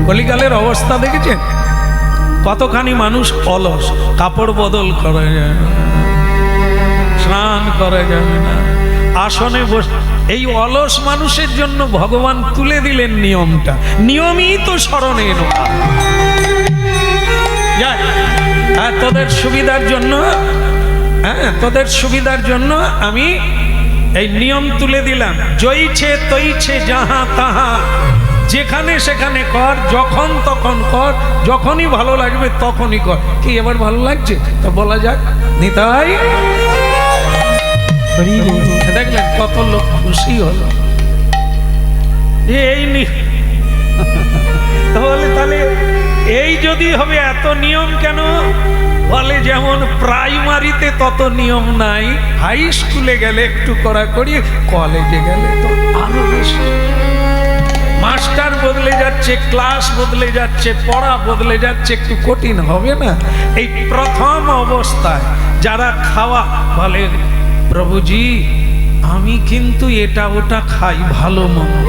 কলিকালের অবস্থা দেখেছেন? কতখানি মানুষ অলস, কাপড় বদল করা যায় না, স্নান করা যাবে না, আসনে বস। এই অলস মানুষের জন্য ভগবান তুলে দিলেন নিয়মটা। নিয়মই তো স্মরণে এনো। তোদের সুবিধার জন্য, তোদের সুবিধার জন্য আমি এই নিয়ম তুলে দিলাম। জয়ছে তৈছে যাহা তাহা, যেখানে সেখানে কর, যখন তখন কর, যখনই ভালো লাগবে তখনই কর। কি এবার ভালো লাগছে তা বলা যাক নিতাই। দেখলেন কত লোক খুশি হলো। এই তাহলে এই যদি হবে, এত নিয়ম কেন? বলে যেমন প্রাইমারিতে তত নিয়ম নাই, হাই স্কুলে গেলে একটু কড়াকড়ি, কলেজে গেলে তো আরো বেশি। মাস্টার বদলে যাচ্ছে, ক্লাস বদলে যাচ্ছে, পড়া বদলে যাচ্ছে, একটু কঠিন হবে না? এই প্রথম অবস্থায় যারা খাওয়া বলে, প্রভুজি আমি কিন্তু এটা ওটা খাই, ভালো মন্দ,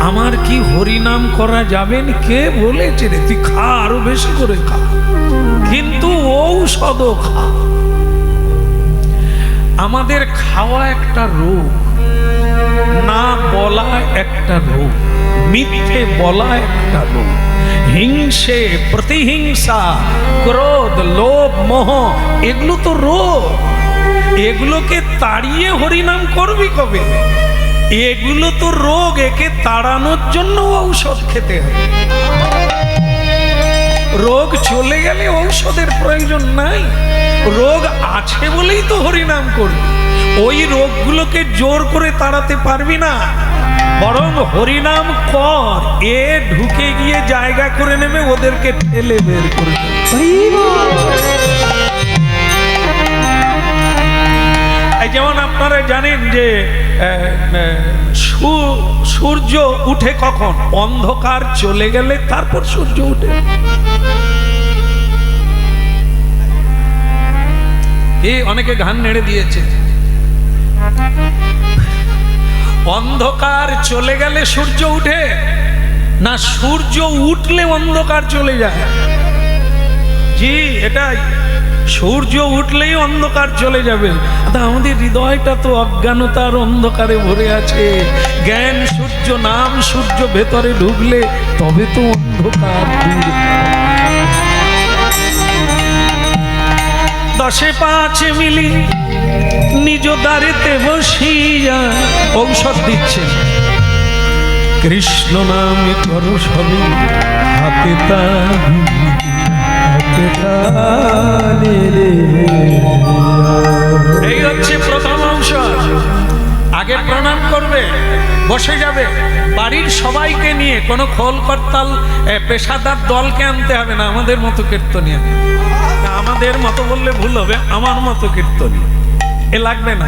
আমার কি হরিনাম করা যাবেন? কে বলেছে রে? তুই খা, আরো বেশি করে খা, কিন্তু ঔষধও খা। আমাদের খাওয়া একটা রোগ, না বলা একটা রোগ, মিথ্যে বলা একটা রোগ, হিংসে, প্রতিহিংসা, ক্রোধ, লোভ, মোহ, এগুলো তো রোগ। এগুলোকে তাড়িয়ে হরিনাম করবি কবে? এগুলো তো রোগ, একে তাড়ানোর জন্য ঔষধ খেতে হবে। রোগ চলে গেলে ঔষধের প্রয়োজন নাই। রোগ আছে বলেই তো হরিনাম করবি। ওই রোগগুলোকে জোর করে তাড়াতে পারবি না, বরং হরিনাম কর, এ ঢুকে গিয়ে জায়গা করে নেবে, ওদেরকে ঠেলে বের করে দেবে। যেমন আপনারা জানেন যে সূর্য উঠে কখন? অন্ধকার চলে গেলে তারপর সূর্য উঠে। অনেকে ঘান নেড়ে দিয়েছে। অন্ধকার চলে গেলে সূর্য উঠে না, সূর্য উঠলে অন্ধকার চলে যায়? জি, এটাই। সূর্য উঠলেই অন্ধকার চলে যাবে। আমাদের হৃদয়টা তো অজ্ঞানতার অন্ধকারে ভরে আছে। জ্ঞান সূর্য, নাম সূর্য ভেতরে ঢুকলে তবে তো অন্ধকার দূর। 10-5 মিলি নিজ দ্বারেতে বসিয়া ঔষধ দিচ্ছে। কৃষ্ণ নামে করো সবে হাতে তার, এই হচ্ছে প্রথম অংশ। আগে প্রণাম করবে, বসে যাবে, বাড়ির সবাইকে নিয়ে। কোনো খোল করতাল পেশাদার দলকে আনতে হবে না, আমাদের মতো কীর্তনীয়। আমাদের মতো বললে ভুল হবে, আমার মতো কীর্তনীয় এ লাগবে না।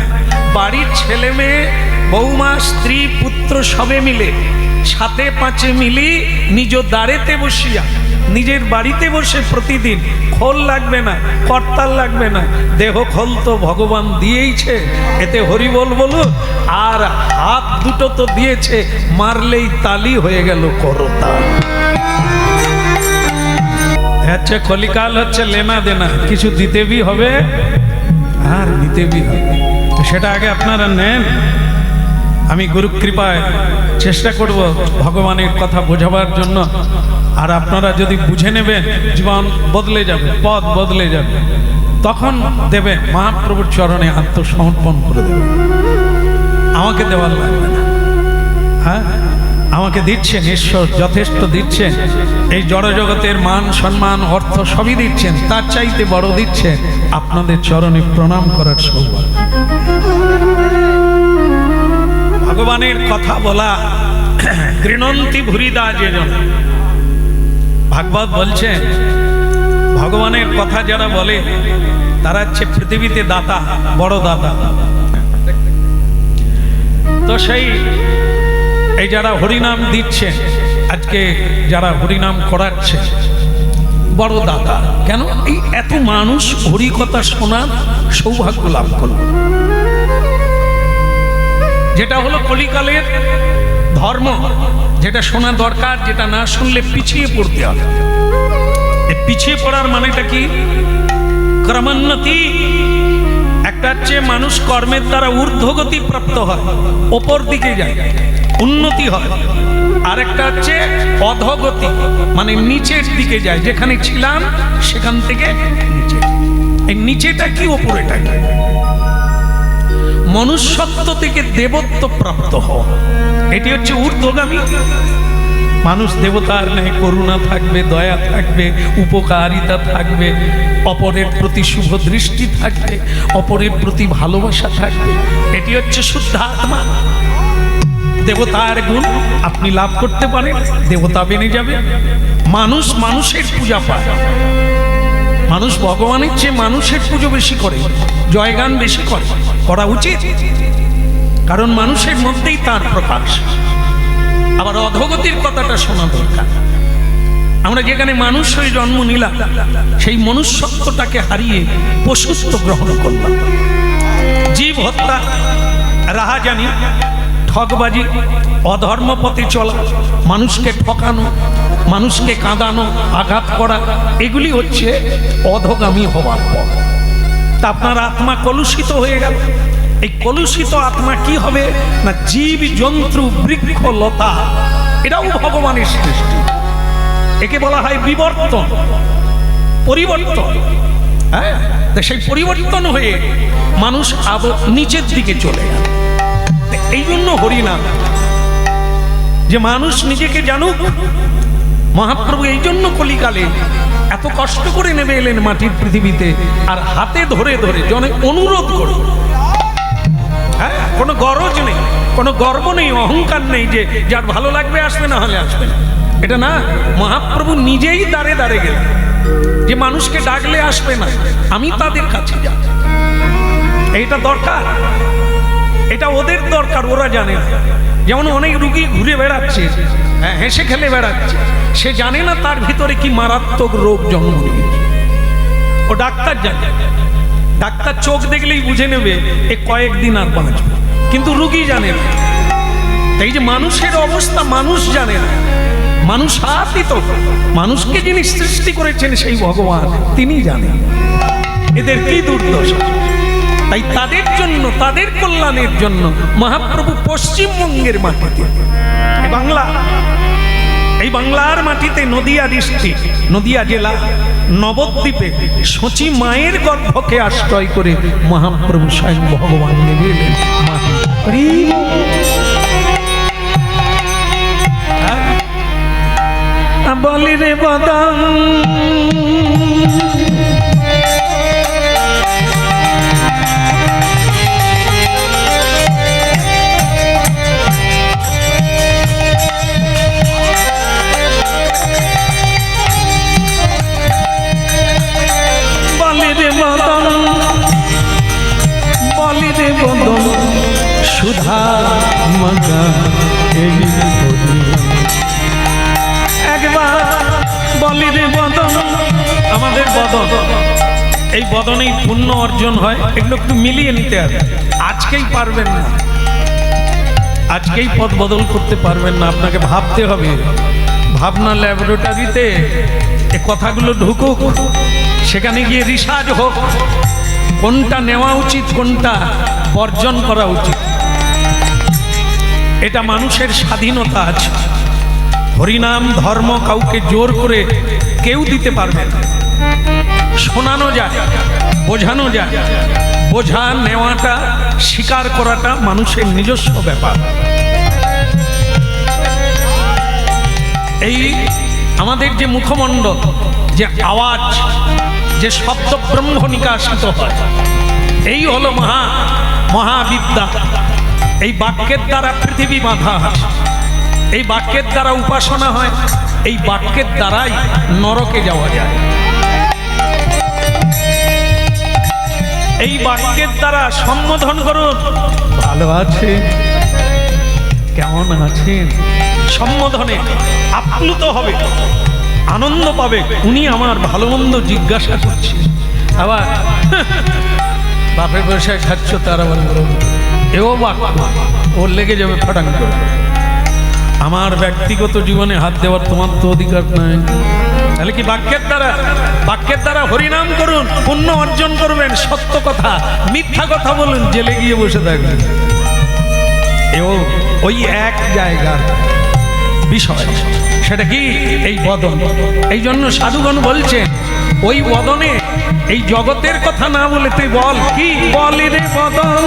বাড়ির ছেলে মেয়ে, বৌমা, স্ত্রী, পুত্র সবে মিলে 7-5 মিলি নিজ দ্বারেতে বসিয়া, নিজের বাড়িতে বসে প্রতিদিন। খোল লাগবে না, করতাল লাগবে না, দেহ খোল তো ভগবান দিয়েইছে, এতে হরিবল বলুন। আর হাত দুটো তো দিয়েছে, মারলেই তালি হয়ে গেল করতাল। আচ্ছা, কলিকাল হচ্ছে লেনা দেনা, কিছু দিতে বি হবে আর নিতে বি হবে। সেটা আগে আপনারা নেন। আমি গুরু কৃপায় চেষ্টা করব ভগবানের কথা বোঝাবার জন্য। আর আপনারা যদি বুঝে নেবেন, জীবন বদলে যাবে, পথ বদলে যাবে। তখন দেবেন, মহাপ্রভুর চরণে আত্মসমর্পণ করে দেবেন। আমাকে দেওয়ার লাগবে না। হ্যাঁ, আমাকে দিচ্ছেন ঈশ্বর, যথেষ্ট দিচ্ছেন। এই জড়জগতের মান, সম্মান, অর্থ সবই দিচ্ছেন, তার চাইতে বড় দিচ্ছেন আপনাদের চরণে প্রণাম করার সৌভাগ্য। ভগবানের কথা বলা গৃণন্তি ভুরিদা যেজন। ভাগবত বলছেন, ভগবানের কথা যারা বলে তারা হচ্ছে পৃথিবীতে দাতা, বড় দাতা। তো সেই এই যারা হরিনাম দিচ্ছে, আজকে যারা হরিনাম করাচ্ছে, বড় দাতা। কেন? এই এত মানুষ হরিকথা শোনার সৌভাগ্য লাভ করল, যেটা হলো কলিকালের ধর্ম যেটা শোনা দরকার, যেটা না শুনলে পিছিয়ে পড়তে হবে। এই পিছিয়ে পড়ার মানেটা কি? ক্রমোন্নতি। একটা হচ্ছে মানুষ কর্মের দ্বারা ঊর্ধ্বগতি প্রাপ্ত হয়, ওপর দিকে যায়, উন্নতি হয়। আর একটা হচ্ছে অধোগতি, মানে নিচের দিকে যায়, যেখানে ছিলাম সেখান থেকে নিচে। এই নিচেটা কি, ওপরেটা কি? মনুষ্যত্ব থেকে দেবত্ব প্রাপ্ত হওয়া, এটি হচ্ছে ঊর্ধ্বগামী। মানুষ দেবতার ন্যায় করুণা থাকবে, দয়া থাকবে, উপকারিতা থাকবে, অপরের প্রতি শুভ দৃষ্টি থাকবে, অপরের প্রতি ভালোবাসা থাকবে। এটি হচ্ছে শুদ্ধ আত্মা। দেবতার গুণ আপনি লাভ করতে পারেন, দেবতা বেনে যাবে। মানুষ মানুষের পূজা পায়, মানুষ ভগবানের চেয়ে মানুষের পুজো বেশি করে, জয়গান বেশি করে, করা উচিত, কারণ মানুষের মধ্যেই তার প্রকাশ। আবার অধোগতির কথাটা শোনা দরকার। আমরা যেখানে মানুষ হয়ে জন্ম নিলাম, সেই মনুষ্যত্বটাকে হারিয়ে পশুত্ব গ্রহণ করলাম। জীব হত্যা, রাহাজানি, ঠকবাজি, অধর্ম পথে চলা, মানুষকে ঠকানো, মানুষকে কাঁদানো, আঘাত করা, এগুলি হচ্ছে অধোগামী হওয়ার পর। তা আপনার আত্মা কলুষিত হয়ে গেল। এই কলুষিত আত্মা কি হবে না, জীব জন্তু বৃক্ষ লতা, এটাও ভগবানের সৃষ্টি। একে বলা হয় বিবর্তন, পরিবর্তন। হ্যাঁ, সেই পরিবর্তন হয়ে মানুষ আবার নিচের দিকে চলে গেল। এই জন্য হরিনাম, যে মানুষ নিজেকে জানুক। মহাপ্রভু এই জন্য কলিকালে এত কষ্ট করে নেমে এলেন মাটির পৃথিবীতে, আর হাতে ধরে ধরে জনে অনুরোধ করে। হ্যাঁ, কোনো গরজ নেই, কোনো গর্ব নেই, অহংকার নেই যে যার ভালো লাগবে আসবে, না হলে আসবে না, এটা না। মহাপ্রভু নিজেই দাঁড়ে দাঁড়ে গেলেন, যে মানুষকে ডাকলে আসবে না, আমি তাদের কাছে যাব। এইটা দরকার, এটা ওদের দরকার, ওরা জানে না। যেমন অনেক রুগী ঘুরে বেড়াচ্ছে, হেসে খেলে বেড়াচ্ছে, সে জানে না তার ভিতরে কি মারাত্মক রোগ জন্ম নিয়েছে। ও ডাক্তার জানে, ডাক্তার চোখ দেখলেই বুঝে নেবে এ কয়েকদিন আর বাঁচবে, কিন্তু রুগী জানে না। এই যে মানুষের অবস্থা মানুষ জানে না, মানুষ আতীত, মানুষকে যিনি সৃষ্টি করেছেন সেই ভগবান, তিনি জানেন এদের কি দুর্দশা। তাই তাদের জন্য, তাদের কল্যাণের জন্য মহাপ্রভু পশ্চিমবঙ্গের মাটিতে, বাংলা, এই বাংলার মাটিতে নদিয়া ডিস্ট্রিক্ট, নদিয়া জেলা, নবদ্বীপে সচি মায়ের গর্ভকে আশ্রয় করে মহাপ্রভু স্বয়ং ভগবান নেমে এলেন। বলি রে বদন সুধা মগা, একবার বলি রে বদন, আমাদের বদন, এই বদনেই পুণ্য অর্জন হয়। এগুলো একটু মিলিয়ে নিতে হবে। আজকেই পারবেন না, আজকেই পথ বদল করতে পারবেন না, আপনাকে ভাবতে হবে। ভাবনা ল্যাবরেটরিতে এ কথাগুলো ঢুকুক, সেখানে গিয়ে রিসার্চ হোক, কোনটা নেওয়া উচিত, কোনটা বর্জন করা উচিত। এটা মানুষের স্বাধীনতা আছে। হরিনাম ধর্ম কাউকে জোর করে কেউ দিতে পারবে না। শোনানো যায়, বোঝানো যায়, বোঝা নেওয়াটা, স্বীকার করাটা মানুষের নিজস্ব ব্যাপার। এই আমাদের যে মুখমণ্ডল, যে আওয়াজ, যে শব্দ ব্রহ্ম নিকাশিত হয়, এই হলো মহাবিদ্যা। এই বাক্যের দ্বারা পৃথিবী বাঁধা হয়, এই বাক্যের দ্বারা উপাসনা হয়, এই বাক্যের দ্বারাই নরকে যাওয়া যায়। এই বাক্যের দ্বারা সম্বোধন করুন, ভালো আছে, কেমন আছেন, সম্বোধনে আপ্লুত হবে, আনন্দ পাবে। উনি আমার ভালো মন্দ জিজ্ঞাসা করছেন। আবার বাপের ব্যবসায় খাচ্ছ, তার আবার এও বাক্য ওর লেগে যাবে ফাটাং করে। আমার ব্যক্তিগত জীবনে হাত দেওয়ার তোমার তো অধিকার নাই। তাহলে কি বাক্যের দ্বারা হরিনাম করুন, পুণ্য অর্জন করবেন, সত্য কথা, মিথ্যা কথা বলুন, জেলে গিয়ে বসে থাকবেন। ওই এক জায়গার বিষয়, সেটা কি? এই বদন। এই জন্য সাধুগণ বলছেন ওই বদনে এই জগতের কথা না বলে তুই বল, কি বলি রে বদন।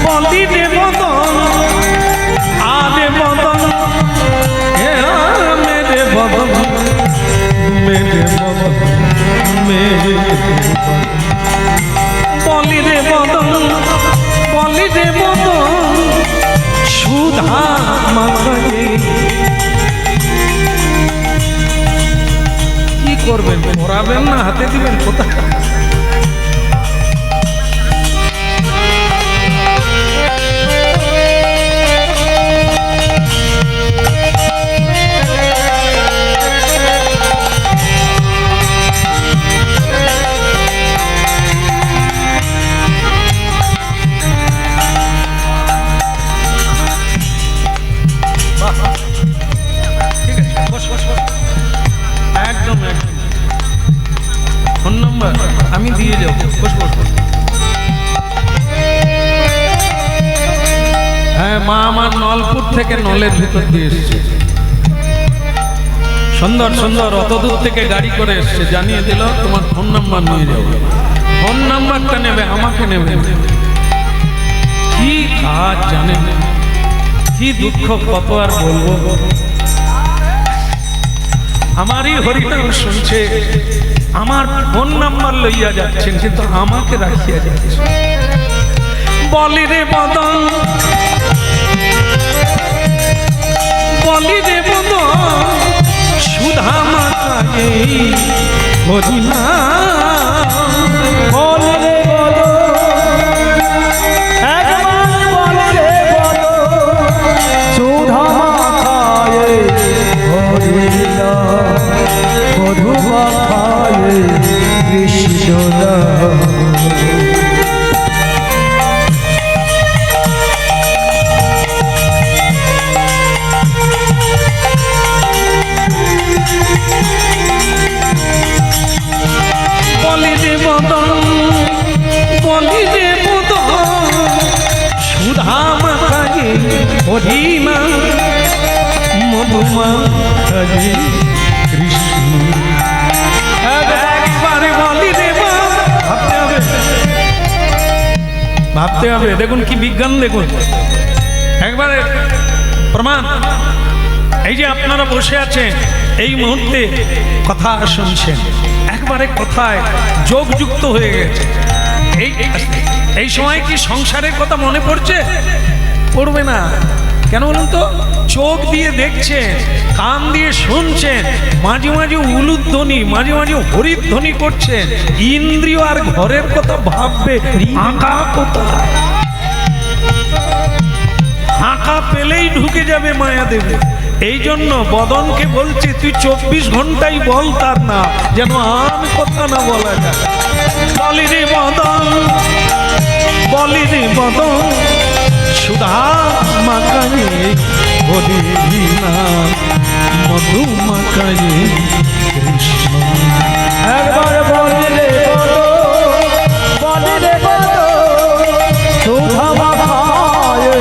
বলি রে বদন, আরে বদন, মেরে বদন, মেরে বদন, মেরে বলি রে বদন, বলি রে বদন, সুধা মাখায়ে। কি করবেন? পড়াবেন না হাতে দিবেন? কোথায়? ফোন নাম্বার আমি দিয়ে যাবো। হ্যাঁ, মা আমার নলপুর থেকে নলের ভিতর দিয়ে এসছে, সুন্দর সুন্দর অত দূর থেকে গাড়ি করে এসছে, জানিয়ে দিল তোমার ফোন নাম্বার নিয়ে যাবো। ফোন নাম্বারটা নেবে, আমাকে নেবে। কি কাজ জানেন, কি দুঃখ, কত আর বলবো। আমারই হরিনাম শুনছে, আমার ফোন নাম্বার লইয়া যাচ্ছেন, কিন্তু আমাকে রাখিয়া যাচ্ছে। বলি রে বদন, বলি রে বদন, সুধা মাখায়ে হরিনাম। বলি রে বদন, একবার বলি রে বদন, সুধা মাখায়ে হরিনাম, মধু মাখায়ে কৃষ্ণ নাম। বলি রে বদন, বলি রে বদন, সুধা মাখায়ে হরিনাম, মধু মাখায়ে কৃষ্ণ। একবারে বলি রে, ভাবতে হবে। দেখুন কি বিজ্ঞান, দেখুন একবারে প্রমাণ। এই যে আপনারা বসে আছেন, এই মুহূর্তে কথা শুনছেন, একবারে কথায় যোগ যুক্ত হয়ে গেছে। এই সময় কি সংসারের কথা মনে পড়ছে? পড়বে না। কেন বলুন তো? চোখ দিয়ে দেখছেন, কান দিয়ে শুনছেন, মাঝে মাঝে উলুধ্বনি, মাঝে মাঝে হরিধ্বনি করছেন। ইন্দ্রিয় আর ঘরের কথা ভাববে, আঁকা কোথায়? আঁকা পেলেই ঢুকে যাবে, মায়া দেবে। এই জন্য বদনকে বলছে তুই 24 ঘন্টাই বল তার না, যেন আর কথা না বলা যায়। বলি রে বদন, বলি রে বদন, সুধা মাখায়ে হরিনাম, মধু মাখায়ে কৃষ্ণ। একবার বলি রে বদন, বলি রে বদন, সুধা মাখায়ে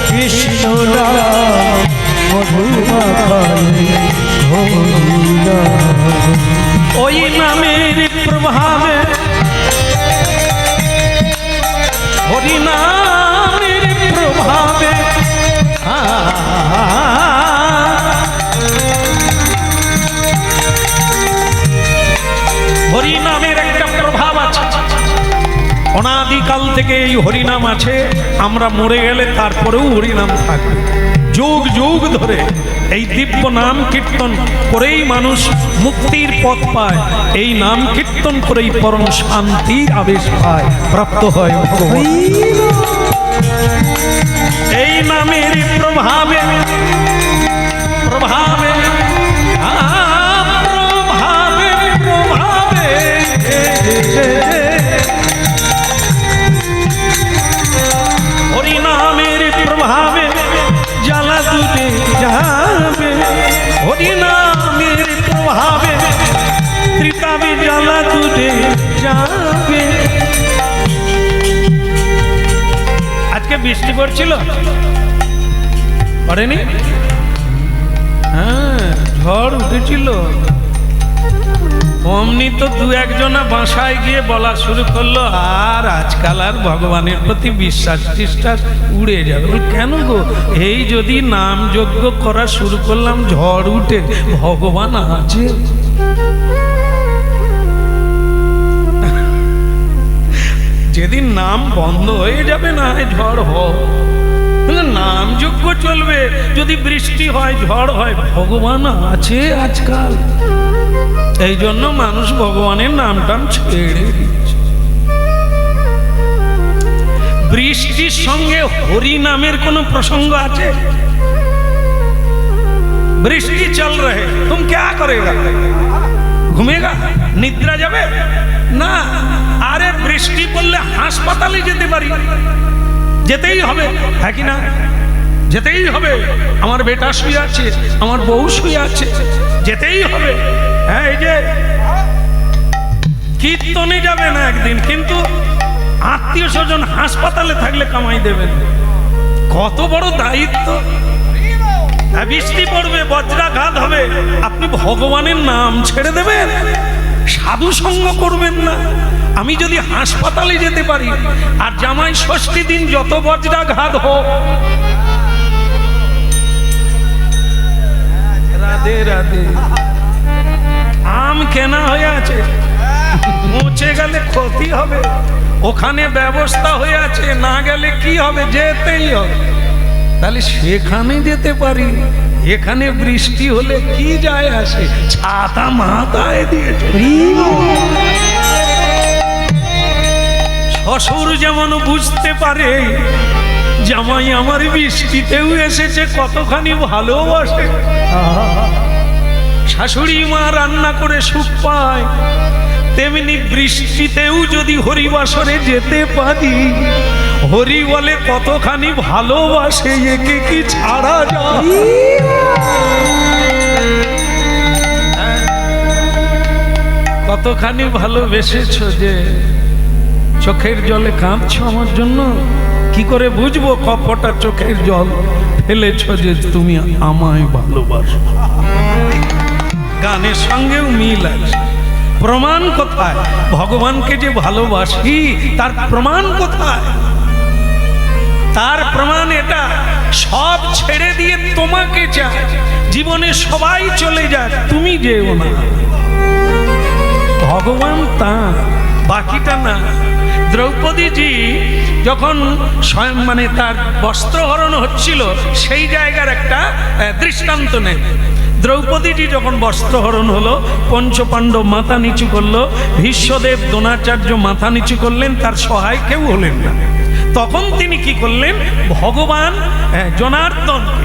কৃষ্ণ নাম, মধু মাখায়ে হরিনাম। ওই নামের প্রভাবে, হরিনামের প্রভাবে, হরিনামের একটা প্রভাব আছে। অনাদিকাল থেকে এই হরিনাম আছে। আমরা মরে গেলে তারপরেও হরিনাম থাকবে। যুগ যুগ ধরে এই দিব্য নাম কীর্তন করেই মানুষ মুক্তির পথ পায়। এই নাম কীর্তন করেই পরম শান্তির আবেশ পায়, প্রাপ্ত হয় ভগবান। এই নামের প্রভাবে প্রভাবে সেজে হরিনামের প্রভাবে জ্বালা দুটে যাবে, হরিনামের প্রভাবে ত্রিতাবে জ্বালা দুটে যাবে। আজকে বৃষ্টি পড়ছিল, পড়েনি? হ্যাঁ, ঝড় উঠেছিল। অমনি তো দু একজনা বাসায় গিয়ে বলা শুরু করলো, আর আজকাল আর ভগবানের প্রতি বিশ্বাস টিশ্বাস উড়ে যাবে। কেন গো? এই যদি নাম যজ্ঞ করা শুরু করলাম, ঝড় উঠে, ভগবান আছে? যেদিন নাম বন্ধ হয়ে যাবে, না ঝড় হোক, নাম যজ্ঞ চলবে। যদি বৃষ্টি হয়, ঝড় হয়, ভগবান আছে আজকাল। এই জন্য মানুষ ভগবানের নামটাম ছেড়ে দিচ্ছে। বৃষ্টির সঙ্গে হরি নামের কোন প্রসঙ্গ আছে? বৃষ্টি চল রহে, তুম ক্যা করেগা? ঘুমেগা? নিদ্রা যাবে না। আরে বৃষ্টি পড়লে হাসপাতালে যেতে পারি, যেতেই হবে, হ্যাঁ কি না? যেতেই হবে। আমার বেটা শুয়ে আছে, আমার বউ শুয়ে আছে, যেতেই হবে। হ্যাঁ, এই যে কীর্তনে যাবে না একদিন, কিন্তু আত্মীয় স্বজন হাসপাতালে থাকলে কামাই দেবেন। কত বড় দায়িত্ব! বৃষ্টি পড়বে, বজ্রাঘাত হবে, আপনি ভগবানের নাম ছেড়ে দেবেন? সাধু সঙ্গ করবেন না? আমি যদি হাসপাতালে যেতে পারি, আর জামাই ষষ্ঠী দিন যত বজ্রাঘাত হোক, রাধে রাধে, আম কেনা হয়ে আছে, পৌঁছে গেলে ক্ষতি হবে, ওখানে ব্যবস্থা হয়ে আছে, না গেলে কি হবে? যেতেই হবে। তাহলে সেখানে যেতে পারি, এখানে বৃষ্টি হলে কি যায় আসে? ছাতা মাথায় দিয়ে শ্বশুর যেমন বুঝতে পারে জামাই আমার বৃষ্টিতেও এসেছে, কতখানি ভালোবাসে। শাশুড়ি মা রান্না করে সুখ পায়, তেমনি বৃষ্টিতেও যদি হরিবাসরে যেতে পারি, হরি বলে কতখানি ভালোবাসে, একে কি ছাড়া যায়? কতখানি ভালোবেসেছো যে চোখের জলে কাঁদছো আমার জন্য। কি করে বুঝবো কপটা চোখের জল ফেলেছো যে তুমি আমায় ভালোবাসো? গানের সঙ্গেও মিল আছে। প্রমাণ কোথায়? ভগবানকে যে ভালোবাসি তার প্রমাণ কোথায়? তার প্রমাণ এটা, সব ছেড়ে দিয়ে তোমাকে চায়, জীবনে সবাই চলে যায়, তুমি যেও না। ভগবান তা, বাকিটা না। দ্রৌপদীজি যখন মানে তার বস্ত্রহরণ হচ্ছিল, সেই জায়গার একটা দৃষ্টান্ত নেই। দ্রৌপদীজি যখন বস্ত্রহরণ হলো, পঞ্চপাণ্ডব মাথা নিচু করলো, ভীষ্মদেব দ্রোণাচার্য মাথা নিচু করলেন, তার সহায় কেউ হলেন না। তখন তিনি কি করলেন? ভগবান জনার্দনকে,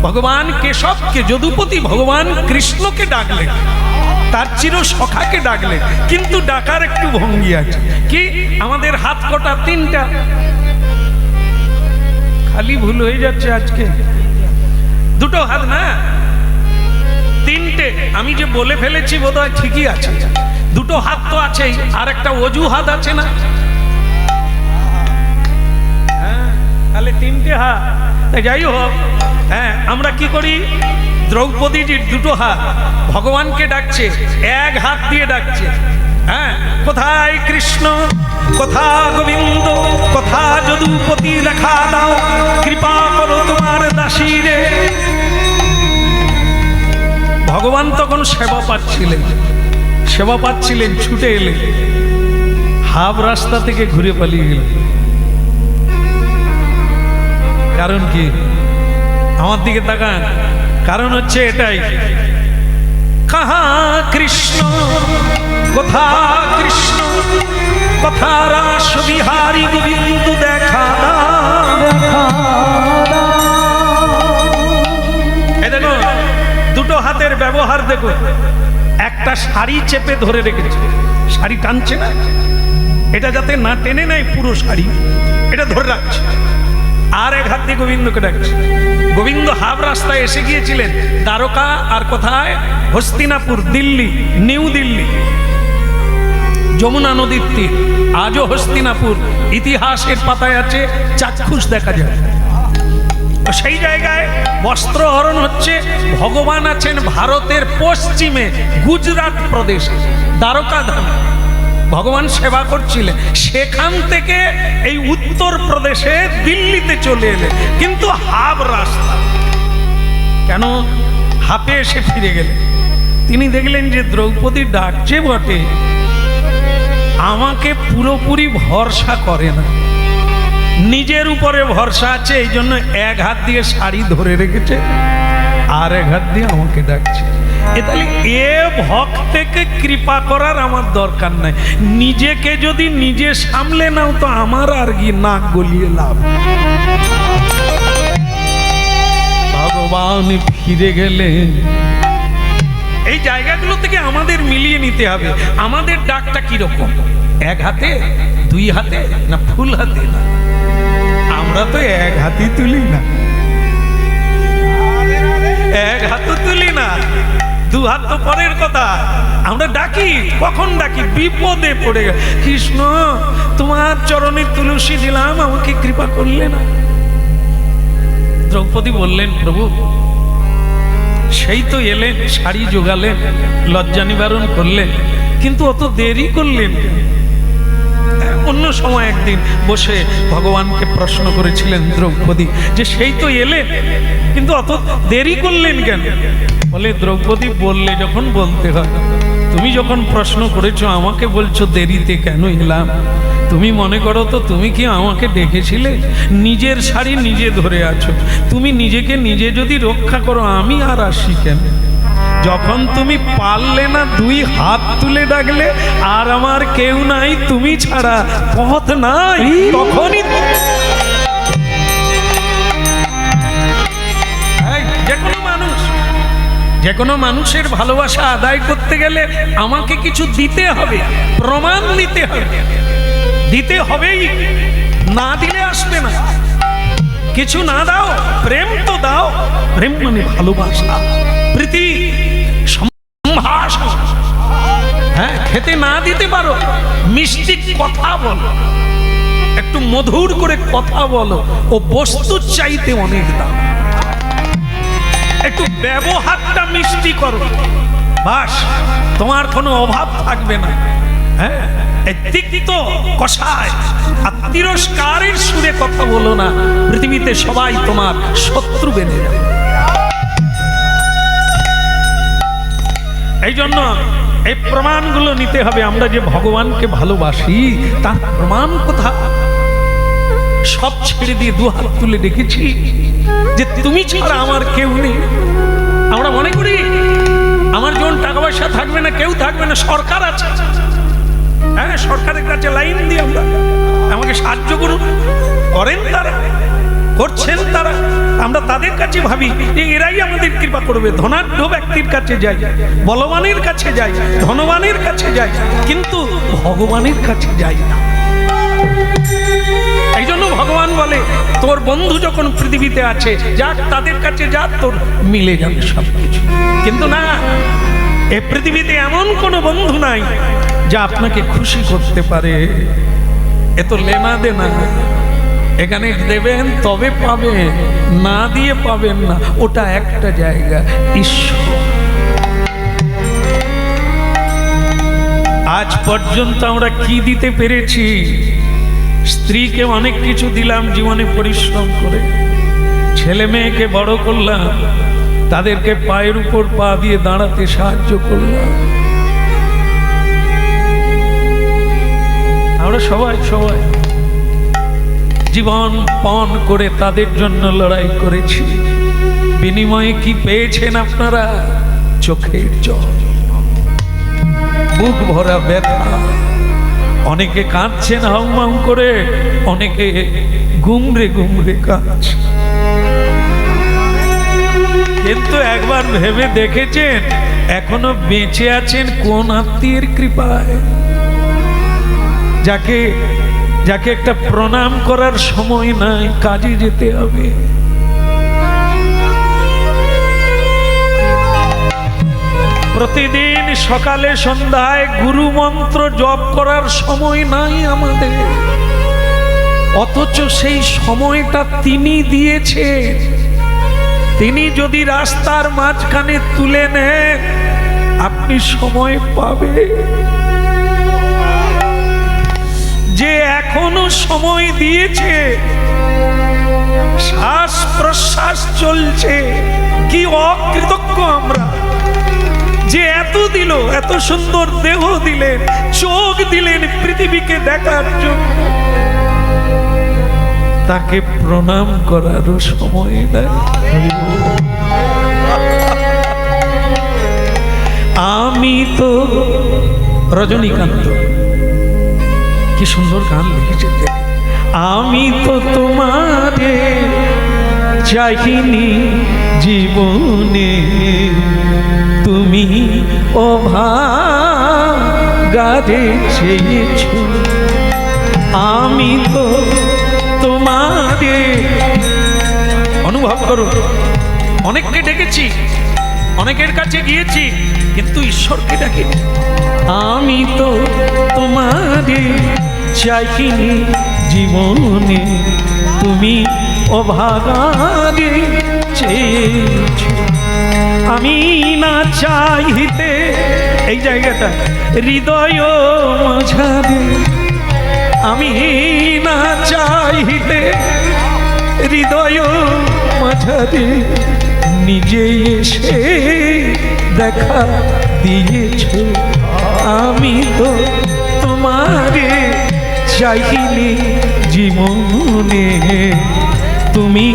ভগবান কেশবকে, যদুপতি ভগবান কৃষ্ণকে ডাকলেন, তার চির সখাকে ডাকলেন। কিন্তু ডাকার একটু ভঙ্গি আছে। কি? আমাদের হাত কটা? তিনটা। খালি ভুল হয়ে যাচ্ছে আজকে। দুটো হাত না, তিনটে। আমি যে বলে ফেলেছি বোধহয় ঠিকই আছে। দুটো হাত তো আছেই, আর একটা অজু হাত আছে না? হ্যাঁ, তাহলে তিনটে হাত। যাই হোক, হ্যাঁ, আমরা কি করি? দ্রৌপদীজির দুটো হাত ভগবানকে ডাকছে, এক হাত দিয়ে ডাকছে। হ্যাঁ, কোথায় কৃষ্ণ, কোথা গোবিন্দ, কোথা যদুপতি, দেখা দাও, কৃপা করো তোমার দাসী রে। ভগবান তখন সেবা পাচ্ছিলেন, ছুটে এলেন, হাফ রাস্তা থেকে ঘুরে পালিয়ে গেলেন। কারণ কি? আমার দিকে তাকান। কারণ হচ্ছে এটাই, কাহা কৃষ্ণ, কোথা কৃষ্ণ, কোথা রাস বিহারী গোবিন্দ, দেখা এই দেখো দুটো হাতের ব্যবহার দেখো। একটা শাড়ি চেপে ধরে রেখেছে, শাড়ি টানছে না, এটা যাতে না টেনে নেয় পুরো শাড়ি, এটা ধরে রাখছে। আর এক হাত দিয়ে গোবিন্দকে ডাকছে। গোবিন্দ হাব রাস্তায় এসে গিয়েছিলেন দ্বারকা আর কোথায়, হস্তিনাপুর, দিল্লি, নিউ দিল্লি, যমুনা নদীর তীর। আজও হস্তিনাপুর ইতিহাসের পাতায় আছে, চাক্ষুষ দেখা যায়। সেই জায়গায় বস্ত্র হরণ হচ্ছে। ভগবান আছেন ভারতের পশ্চিমে গুজরাট প্রদেশে দ্বারকা ধামে, ভগবান সেবা করছিলেন। সেখান থেকে এই উত্তর প্রদেশে দিল্লিতে চলে এলেন, কিন্তু হাব রাস্তা। কেন হাপে এসে ফিরে গেলেন? তিনি দেখলেন যে দ্রৌপদী ডাকছে বটে, আমাকে পুরোপুরি ভরসা করে না, নিজের উপরে ভরসা আছে, এই জন্য এক হাত দিয়ে শাড়ি ধরে রেখেছে, আর এক হাত দিয়ে আমাকে ডাকছে। তাহলে এ ভক্তকে কৃপা করার আমার দরকার নাই, নিজেকে যদি নিজে সামলে নাও তো আমার আর কি নাক গলিয়ে লাভ। ভগবান ফিরে গেলেন। এই জায়গাগুলো থেকে আমাদের মিলিয়ে নিতে হবে, আমাদের ডাকটা কিরকম, এক হাতে, দুই হাতে, না ফুল হাতে। না, আমরা তো এক হাতই তুলি না, এক হাত তুলি না, দু হাত তো পরের কথা। আমরা ডাকি, কখন ডাকি? বিপদে পড়ে গেল, কৃষ্ণ তোমার চরণে তুলসী দিলাম, আমাকে কৃপা করলে না। দ্রৌপদী বললেন, প্রভু সেই তো এলেন, শাড়ি জোগালেন, লজ্জা নিবারণ করলেন, কিন্তু অত দেরি করলেন। অন্য সময় একদিন বসে ভগবানকে প্রশ্ন করেছিলেন দ্রৌপদী যে সেই তো এলেন, কিন্তু অত দেরি করলেন কেন? বলে, দ্রৌপদী বললে যখন বলতে হয়, তুমি যখন প্রশ্ন করেছো আমাকে বলছো দেরিতে কেন এলাম, তুমি মনে করো তো তুমি কি আমাকে ডেকেছিলে? নিজের শাড়ি নিজে ধরে আছো, তুমি নিজেকে নিজে যদি রক্ষা করো আমি আর আসি কেন? যখন তুমি পারলে না দুই হাত তুলে ডাকলে, আর আমার কেউ নাই তুমি ছাড়া, পথ নাই, তখনই যে কোনো মানুষের ভালোবাসা আদায় করতে গেলে আমাকে কিছু দিতে হবে, প্রমাণ দিতে হবে, দিতে হবেই, না দিলে আসবে না। কিছু না দাও, প্রেম তো দাও। প্রেম মানে ভালোবাসা, প্রীতি, সম্ভাষণ। হ্যাঁ, খেতে না দিতে পারো, মিষ্টি কথা বলো, একটু মধুর করে কথা বলো, ও বস্তুর চাইতে অনেক দাম। একটু ব্যবহারটা মিষ্টি করো, বাস তোমার কোনো অভাব থাকবে না। হ্যাঁ, তিক্ত কষায় আর তিরস্কারের সুরে কথা বলো না, পৃথিবীতে সবাই তোমার শত্রু বেঁধে যাবে। এই জন্য এই প্রমাণগুলো নিতে হবে। আমরা যে ভগবানকে ভালোবাসি তার প্রমাণ কোথায়? সব ছেড়ে দিয়ে দু হাত তুলে ডেকেছি যে তুমি ছাড়া আমার কেউ নেই। আমরা মনে করি আমার যখন টাকা পয়সা থাকবে না, কেউ থাকবে না, সরকার আছে। হ্যাঁ, সরকারের কাছে লাইন দিই আমরা, আমাকে সাহায্য করুন, করেন তারা, করছেন তারা। আমরা তাদের কাছে ভাবি যে এরাই আমাদের কৃপা করবে। ধনাঢ্য ব্যক্তির কাছে যাই, বলবানের কাছে যাই, ধনবানের কাছে যাই, কিন্তু ভগবানের কাছে যাই না। এই জন্য ভগবান বলে তোর বন্ধু যখন পৃথিবীতে আছে, যাক তাদের কাছে যা, তোর মিলে যাবে সবকিছু। কিন্তু না, এ পৃথিবীতে এমন কোনো বন্ধু নাই যা আপনাকে খুশি করতে পারে। এ তো লেনা দেনা, এখানে দেবেন তবে পাবেন, না দিয়ে পাবেন না। ওটা একটা জায়গা, ঈশ্বর। আজ পর্যন্ত আমরা কি দিতে পেরেছি? স্ত্রীকে অনেক কিছু দিলাম জীবনে পরিশ্রম করে, ছেলে মেয়েকে বড় করলাম, তাদেরকে পায়ের উপর পা দিয়ে দাঁড়াতে সাহায্য করলাম। আমরা সবাই জীবন পণ করে তাদের জন্য লড়াই করেছি। বিনিময়ে কি পেয়েছেন আপনারা? চোখের জল, বুক ভরা ব্যথা। অনেকে কাঁদছেন হাউমাউ করে, অনেকে গুমরে গুমরে কাঁদছে। কিন্তু একবার ভেবে দেখেছেন এখনো বেঁচে আছেন কোন আত্মীয়ের কৃপায়? যাকে যাকে একটা প্রণাম করার সময় নাই, কাজে যেতে হবে। প্রতিদিন সকালে সন্ধ্যায় গুরু মন্ত্র জপ করার সময় নাই আমাদের, অথচ সেই সময়টা তিনি দিয়েছে। তিনি যদি রাস্তার মাঝখানে তুলে নেন, আপনি সময় পাবে। যে এখনো সময় দিয়েছে, শ্বাস প্রশ্বাস চলছে, কি অকৃতজ্ঞ আমরা। যে এত দিল, এত সুন্দর দেহ দিলেন, চোখ দিলেন পৃথিবীকে দেখার জন্য, তাকে প্রণাম করারও সময় নাই। আমি তো রজনীকান্ত কি সুন্দর গান লিখেছে। আমি তো তোমারে চাইনি জীবনে, তুমি অভাগারে চেয়েছো। আমি তো তোমারে, অনুভব করো, অনেককে ডেকেছি, অনেকের কাছে গিয়েছি, কিন্তু ঈশ্বরকে ডাকিনি। আমি তো তোমারে চাইনি জীবনে, তুমি অভাগারে চেয়েছো। আমি না চাইতে, এই জায়গাটা হৃদয় মাঝারে, আমি না চাইতে হৃদয় মাঝারে নিজে এসে দেখা দিয়েছো। আমি তো তোমারে চাইনি জীবনে, তুমি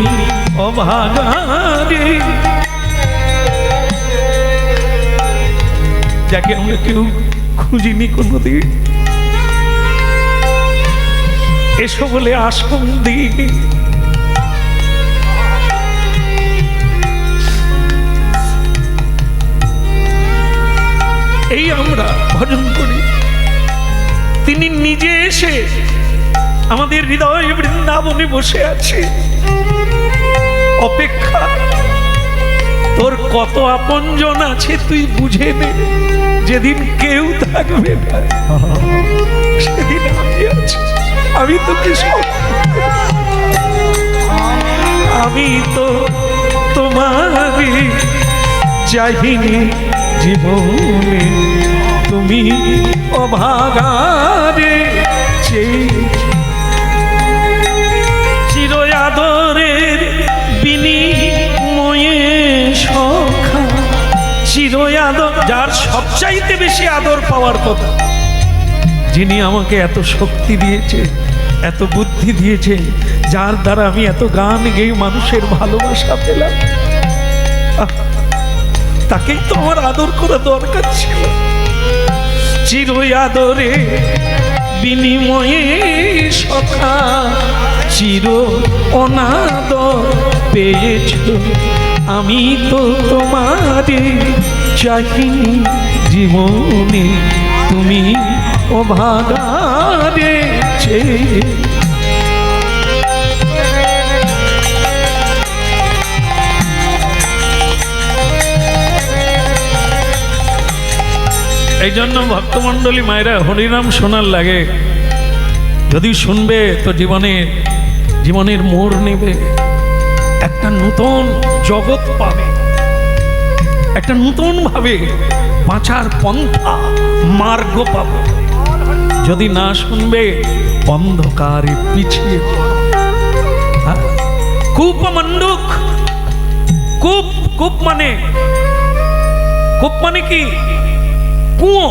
অভাগারে। যাকে আমরা কেউ খুঁজিনি কোনোদিন, এসো বলে আসন দিইনি। এই আমরা ভজন করি, তিনি নিজে এসে আমাদের হৃদয় বৃন্দাবনে বসে আছে, অপেক্ষা। তোর কত আপনজন আছে তুই বুঝে নে, যেদিন কেউ থাকবে না সেদিন আমি আছি। আমি তোকে সব, আমি তো তোমারই চাইনি জীবনে, তুমি অভাগারে চির আদরের বিনিময়ে সখা। চির আদর, যার সবচাইতে বেশি আদর পাওয়ার কথা, যিনি আমাকে এত শক্তি দিয়েছে, এত বুদ্ধি দিয়েছে, যার দ্বারা আমি এত গান গেয়ে মানুষের ভালোবাসা পেলাম, তাকেই তো আমার আদর করা দরকার ছিল। চির আদরে বিনিময়ে সখা, চির অনাদর পেয়েছ। আমি তো তোমারে চাইনি জীবনে, তুমি অভাগারে চেয়ে। এই জন্য ভক্তমণ্ডলী মায়েরা হরিনাম শোনার লাগে, যদি শুনবে তো জীবনের মোড় নেবে, একটা নতুন জগৎ পাবে, একটা নতুন ভাবে বাঁচার পন্থা মার্গ পাবে। যদি না শুনবে অন্ধকারে পিছিয়ে। কূপ মণ্ডুক, কূপ, কূপ মানে কি? কুয়ো।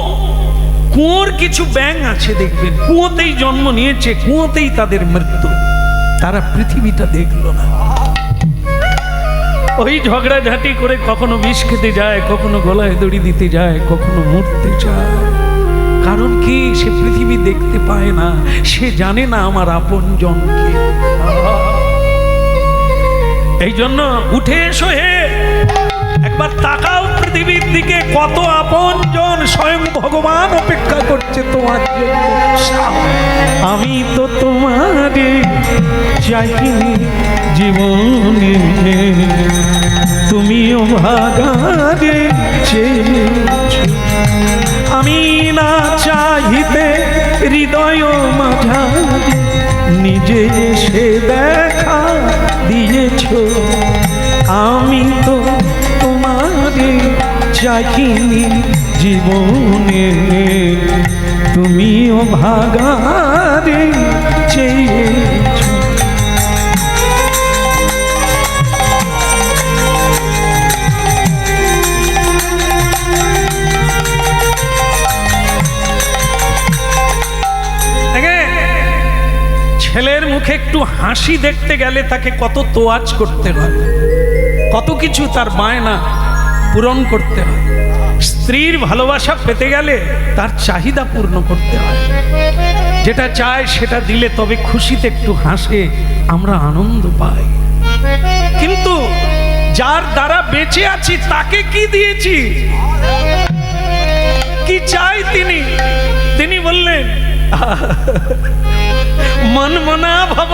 কুয়োর কিছু ব্যাঙ আছে দেখবেন, কুয়োতেই জন্ম নিয়েছে, কুয়োতেই তাদের মৃত্যু। তারা পৃথিবীটা দেখলো না, ওই ঝগড়াঝাটি করে কখনো বিষ খেতে যায়, কখনো গলায় দড়ি দিতে যায়, কখনো মরতে চায়। কারণ কি? সে পৃথিবী দেখতে পায় না, সে জানে না আমার আপন জনকে। এই জন্য উঠে এসো হে, একবার তাকাও পৃথিবীর দিকে, কত আপন জন স্বয়ং ভগবান অপেক্ষা করছে তোমার জন্য। আমি তো তোমারে চাইনি জীবনে, তুমিও ভাগারে চেয়েছো। আমি না চাইতে হৃদয় মাঝারে নিজে এসে দেখা দিয়েছো। আমি তো তোমারে চাইনি জীবনে, তুমিও ভাগারে চেয়েছো। ছেলের মুখে একটু হাসি দেখতে গেলে তাকে কত তোয়াজ করতে হয়, কত কিছু তার বায়না পূরণ করতে হয়। স্ত্রীর ভালোবাসা পেতে গেলে তার চাহিদা পূর্ণ করতে হয়। যেটা চায় সেটা দিলে তবে খুশিতে একটু হাসে, আমরা আনন্দ পাই। কিন্তু যার দ্বারা বেঁচে আছি তাকে কি দিয়েছি, কি চাই তিনি? তিনি বললেন মন মনা ভব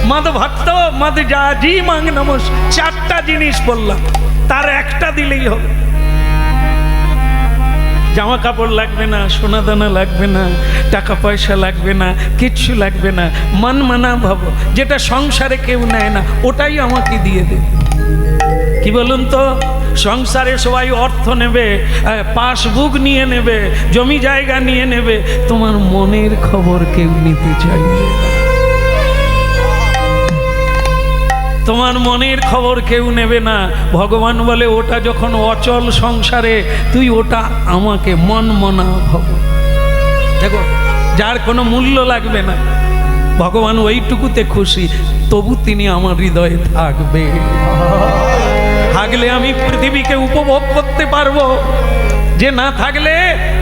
মদ ভক্ত মদ জাজি মাং নমস। চারটা জিনিস বললাম, তার একটা দিলেই হবে। জামা কাপড় লাগবে না, সোনা দানা লাগবে না, টাকা পয়সা লাগবে না, কিচ্ছু লাগবে না। মন মানা ভব, যেটা সংসারে কেউ নেয় না ওটাই আমাকে দিয়ে দে। কি বলুন তো, সংসারে সবাই অর্থ নেবে, পাসবুক নিয়ে নেবে, জমি জায়গা নিয়ে নেবে, তোমার মনের খবর কেউ নিতে চাইবে না। তোমার মনের খবর কেউ নেবে না। ভগবান বলে ওটা যখন অচল সংসারে, তুই ওটা আমাকে মন মনা ভব। দেখো, যার কোনো মূল্য লাগবে না, ভগবান ওইটুকুতে খুশি, তবু তিনি আমার হৃদয়ে থাকবে। থাকলে আমি পৃথিবীকে উপভোগ করতে পারবো। যে না থাকলে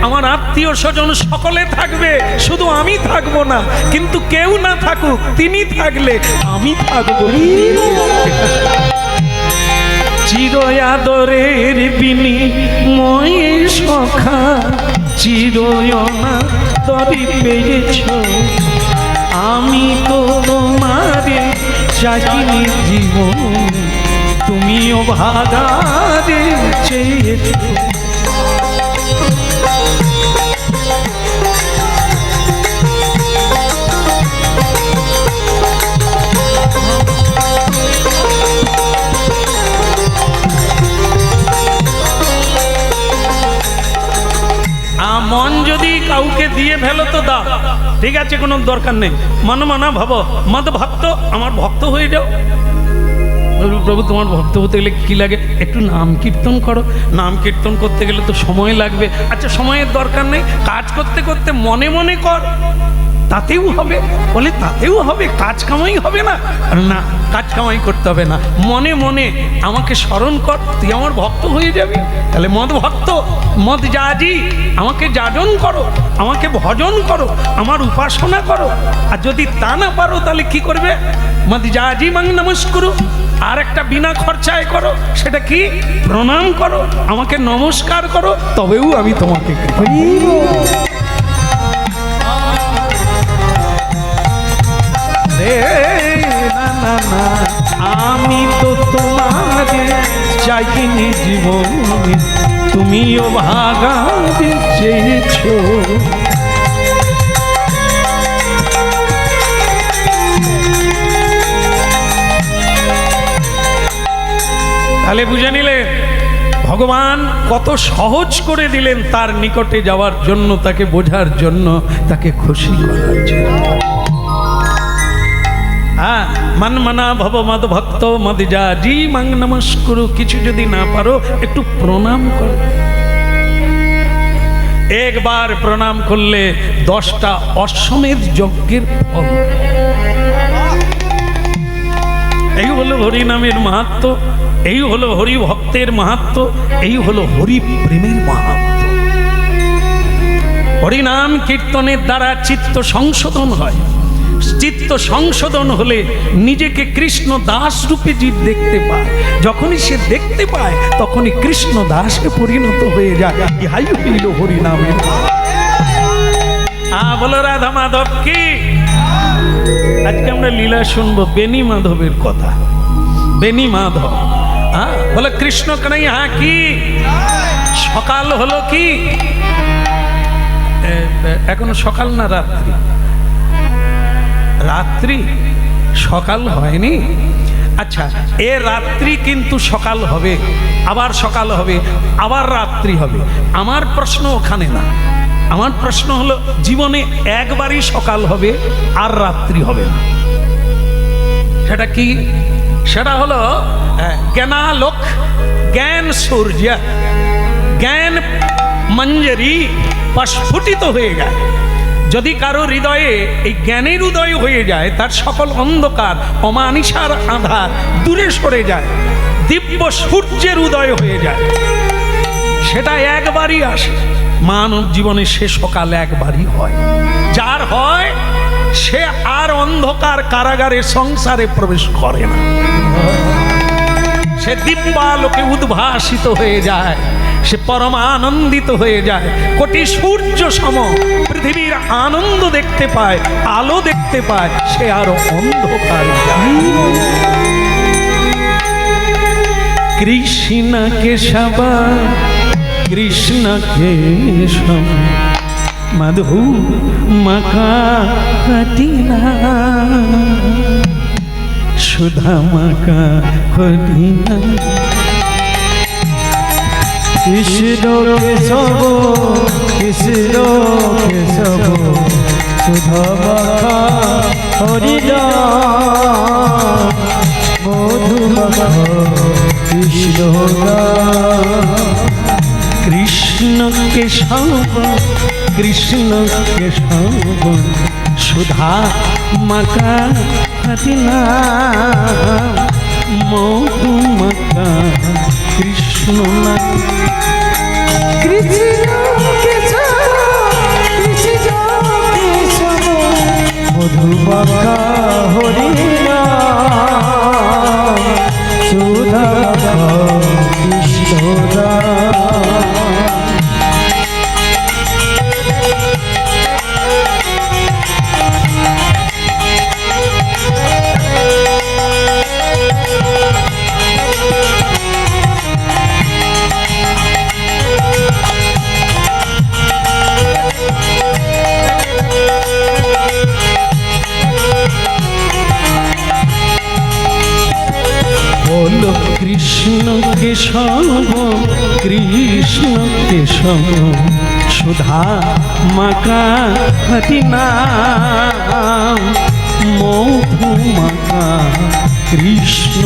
আমার আত্মীয় স্বজন সকলে থাকবে, শুধু আমি থাকবো না। কিন্তু কেউ না থাকুক, তিনি থাকলে আমি থাকবো। চির আদরের বিনিময়ে সখা চিরয়না তরি পেয়েছ। আমি তো তোমারে চাইনি জীবন, তুমিও ভাগারে চেয়েছো। মন যদি কাউকে দিয়ে ফেলো তো দাও, ঠিক আছে, কোনো দরকার নেই। মন মানা ভাবো মদ ভক্ত, আমার ভক্ত হয়ে যাও। প্রভু তোমার ভক্ত হতে গেলে কি লাগে? একটু নাম কীর্তন করো। নাম কীর্তন করতে গেলে তো সময় লাগবে। আচ্ছা, সময়ের দরকার নেই, কাজ করতে করতে মনে মনে কর, তাতেও হবে। বলে তাতেও হবে, কাজ কামাই হবে না? না, কাজ কামাই করতে হবে না, মনে মনে আমাকে স্মরণ কর, তুই আমার ভক্ত হয়ে যাবি। তাহলে মদ ভক্ত মদ জাজি, আমাকে যাজন করো, আমাকে ভজন করো, আমার উপাসনা করো। আর যদি তা না পারো তাহলে কি করবে? মদ জাজি মাং নমস্কুরু। আর একটা বিনা খরচায় করো, সেটা কি? প্রণাম করো, আমাকে নমস্কার করো, তবেও আমি তোমাকে না না না। আমি তো তোমাকে চাইনি জীবনে, তুমিও ভাগাতে চেয়েছো। তাহলে বুঝে নিলে ভগবান কত সহজ করে দিলেন তার নিকটে যাওয়ার জন্য, তাকে বোঝার জন্য, তাকে খুশি করার জন্য। হ্যাঁ, মন মানা ভব মদ ভক্ত মদ জাজি মাং নমস্কুরু। কিছু যদি না পারো একটু প্রণাম করো। একবার প্রণাম করলে 10টা অশ্বমেধ যজ্ঞের ফল। এই হলো হরি নামের মাহাত্ম্য, এই হলো হরি ভক্তের মাহাত্ম্য, এই হলো হরি প্রেমের মাহাত্ম্য। হরি নাম কীর্তনের দ্বারা চিত্ত সংশোধন হয়। চিত্ত সংশোধন হলে নিজেকে কৃষ্ণ দাস রূপে জীব দেখতে পায়। যখনই সে দেখতে পায় তখনই কৃষ্ণ দাসে পরিণত হয়ে যায়। ইহাই হইল হরি নামের। বলো রাধা মাধব কি। আজকে আমরা লীলা শুনবো বেনি মাধবের কথা। বেনি মাধব বলে কৃষ্ণ কানাইয়া কি। সকাল হলো কি, এখনো সকাল না রাত্রি? রাত্রি, সকাল হয়নি। আচ্ছা, এ রাত্রি কিন্তু সকাল হবে, আবার সকাল হবে, আবার রাত্রি হবে। আমার প্রশ্ন ওখানে না, আমার প্রশ্ন হলো জীবনে একবারই সকাল হবে আর রাত্রি হবে না। সেটা কি? সেটা হলো জ্ঞানালোক, জ্ঞান সূর্য, জ্ঞান মঞ্জরি প্রস্ফুটিত হয়ে যায়। যদি কারো হৃদয়ে এই জ্ঞানের উদয় হয়ে যায়, তার সকল অন্ধকার অমানিসার আধার দূরে সরে যায়, দিব্য সূর্যের উদয় হয়ে যায়। সেটা একবারই আসে মানব জীবনে, সে সকাল একবারই হয়। যার হয় সে আর অন্ধকার কারাগারে সংসারে প্রবেশ করে না, সে দিব্যালোকে উদ্ভাসিত হয়ে যায়, সে পরমানন্দিত হয়ে যায়। কোটি সূর্য সম পৃথিবীর আনন্দ দেখতে পায়, আলো দেখতে পায়, সে আরো অন্ধকার যায়। কৃষ্ণ কেশব কৃষ্ণ কেশব মধু মকা হটিনা সুধা মকা হটিনা কৃষ্ণ কেশব কৃষ্ণ কেশব সুধা মকা হরিনা মধু মকা কৃষ্ণ কৃষ্ণ কেশব কৃষ্ণ কেশব সুধা মকা হটিনা মধু মকা কৃষ্ণ কৃষ্ণ কেশব কৃষ্ণ কেশব মধু মকা হরিনা সুধা কৃষ্ণ। কৃষ্ণ কেশব কৃষ্ণ কেশব সুধা মকা হটিনা মধু মকা কৃষ্ণ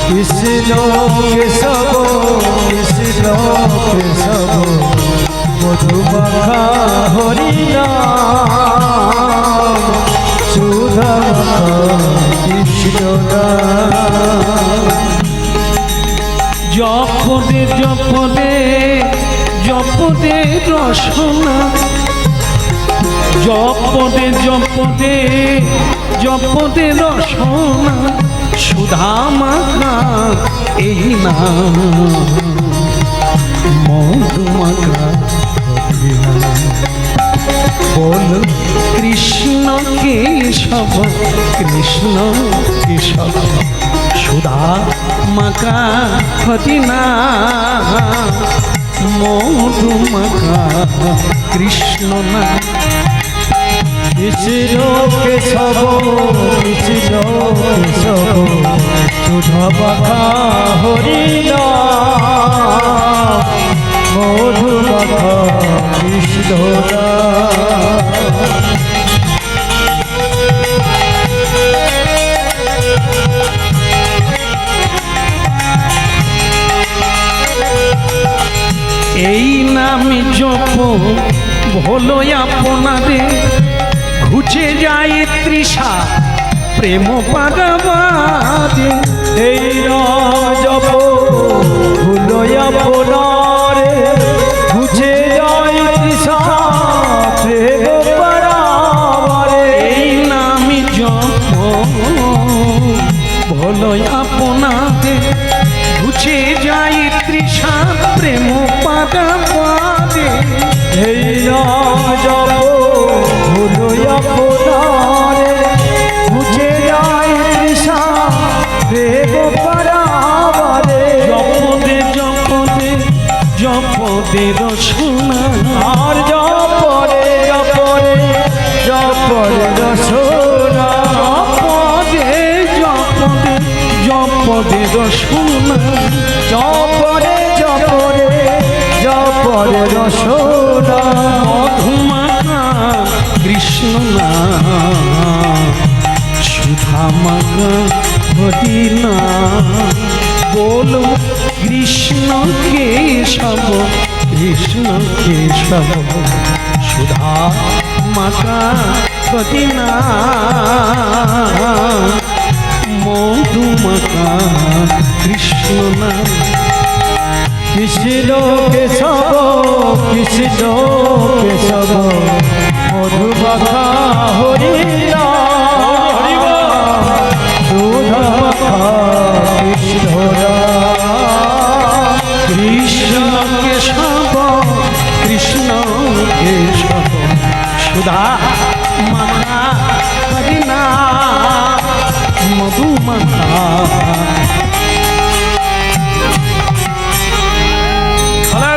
কৃষ্ণ কেশব কৃষ্ণ কেশব মধু মকা হরিনা সুধা কৃষ্ণ। জপদে জপদে জপদে রসনা জপদে জপদে জপদে রসনা সুধা মাখা এই না মধু মাখা বল কৃষ্ণ কেশব কৃষ্ণ কেশব সুধা মকা হটিনা মধু মকা কৃষ্ণ না কৃষ্ণ কেশব কৃষ্ণ কেশব সুধা মকা হরিনা মধু মকা কৃষ্ণ। এই নামে জপ ভোলো আপনারে ঘুচে যায় তৃষা প্রেম পাগাবাদে। এই জপ ভোলো আপনারে ঘুচে যায় তৃষা প্রেম পাগাবাদে। এই নামে জপ ভোলো আপনারে ঘুচে যায় তৃষা প্রেম পাগাবাদে। এই জপদের সোনা আর জপরে জপরে জপরে সোনা জপদের সোনা জপরে জপরে জপরে সোনা মধুমাখা কৃষ্ণ নাম সুধা মাখা হরিনা বলো কৃষ্ণ কেশব কৃষ্ণ কেশব সুধা মাখা হরিনা মধুমাখা কৃষ্ণ নাম কৃষ্ণ কেশব কৃষ্ণ কেশব মধুমাখা হরিনা সুধা মাখা কৃষ্ণ কৃষ্ণ কেশব কৃষ্ণ কেশব সুধা মাখা হরিনা মধুমাখা।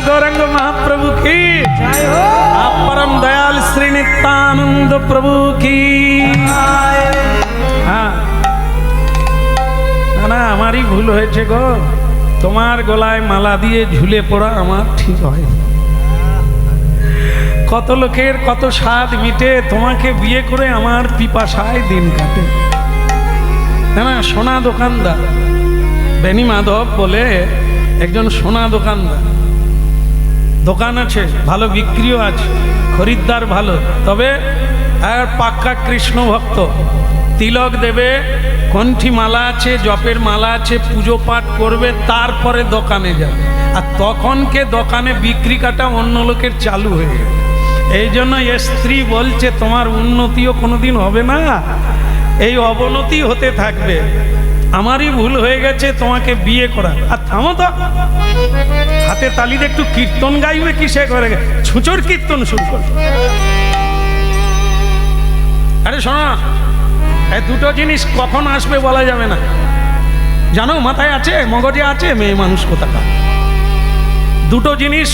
गौरंग महाप्रभु की आप परम दयाल श्री नित्यानंद प्रभु की। हाँ ना हमारी भूल হয়েছে গো, তোমার গলায় মালা দিয়ে ঝুলে পড়া আমার ঠিক হয়। কত লোকের কত স্বাদ মিটে, তোমাকে বিয়ে করে আমার পিপাসায় দিন কাটে। না সোনা দোকানদার বেনি মাধব বলে একজন সোনা দোকানদার, দোকান আছে ভালো বিক্রিও আছে, খরিদ্দার ভালো, তবে আর পাক্কা কৃষ্ণ ভক্ত। তিলক দেবে, কণ্ঠী মালা আছে, জপের মালা আছে, পুজো পাঠ করবে, তারপরে দোকানে যাবে। আর তখনকে দোকানে বিক্রি কাটা অন্য লোকের চালু হয়ে গেল। এই জন্য স্ত্রী বলছে তোমার উন্নতিও কোনোদিন হবে না, এই অবনতি হতে থাকবে। আমারই ভুল হয়ে গেছে তোমাকে বিয়ে করা। আর থামো তো, হাতে তালি দিয়ে একটু কীর্তন গাইবে কিসে করে, ছুঁচোর কীর্তন শুরু করবে। আরে শোনো, এই দুটো জিনিস কখন আসবে বলা যাবে না, জানো? মাথায় আছে, মগজে আছে, মেয়ে মানুষ কোথাকার। দুটো জিনিস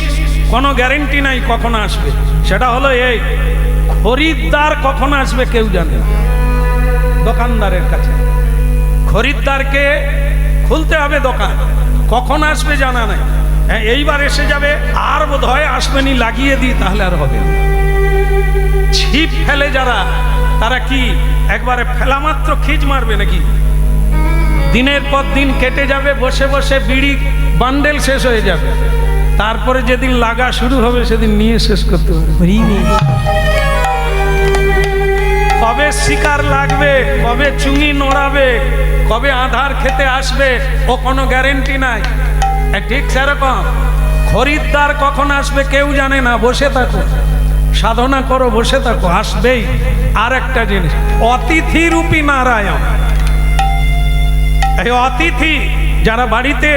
কোনো গ্যারেন্টি নাই কখন আসবে। সেটা হলো এই, খরিদ্দার কখন আসবে কেউ জানে না। দোকানদারের কাছে খরিদ্দারকে খুলতে হবে দোকান, কখন আসবে জানা নাই। হ্যাঁ এইবার এসে যাবে, আর বোধ হয় আসবেনি, লাগিয়ে দিই তাহলে আর হবে না। ছিপ ফেলে যারা, তারা কি একবারে ফেলা মাত্র খিচ মারবে নাকি? দিনের পর দিন কেটে যাবে, বসে বসে বিড়ি বান্ডেল শেষ হয়ে যাবে, তারপরে যেদিন লাগা শুরু হবে সেদিন নিয়ে শেষ করতে হবে। কবে শিকার লাগবে, কবে চুঙি নড়াবে, কবে আধার খেতে আসবে, ও কোনো গ্যারেন্টি নাই। ঠিক সেরকম খরিদ্দার কখন আসবে কেউ জানে না। বসে থাকো, সাধনা করো, বসে থাকো, আসবেই। আর একটা জিনিস, অতিথি রূপী নারায়ণ। এই অতিথি যারা বাড়িতে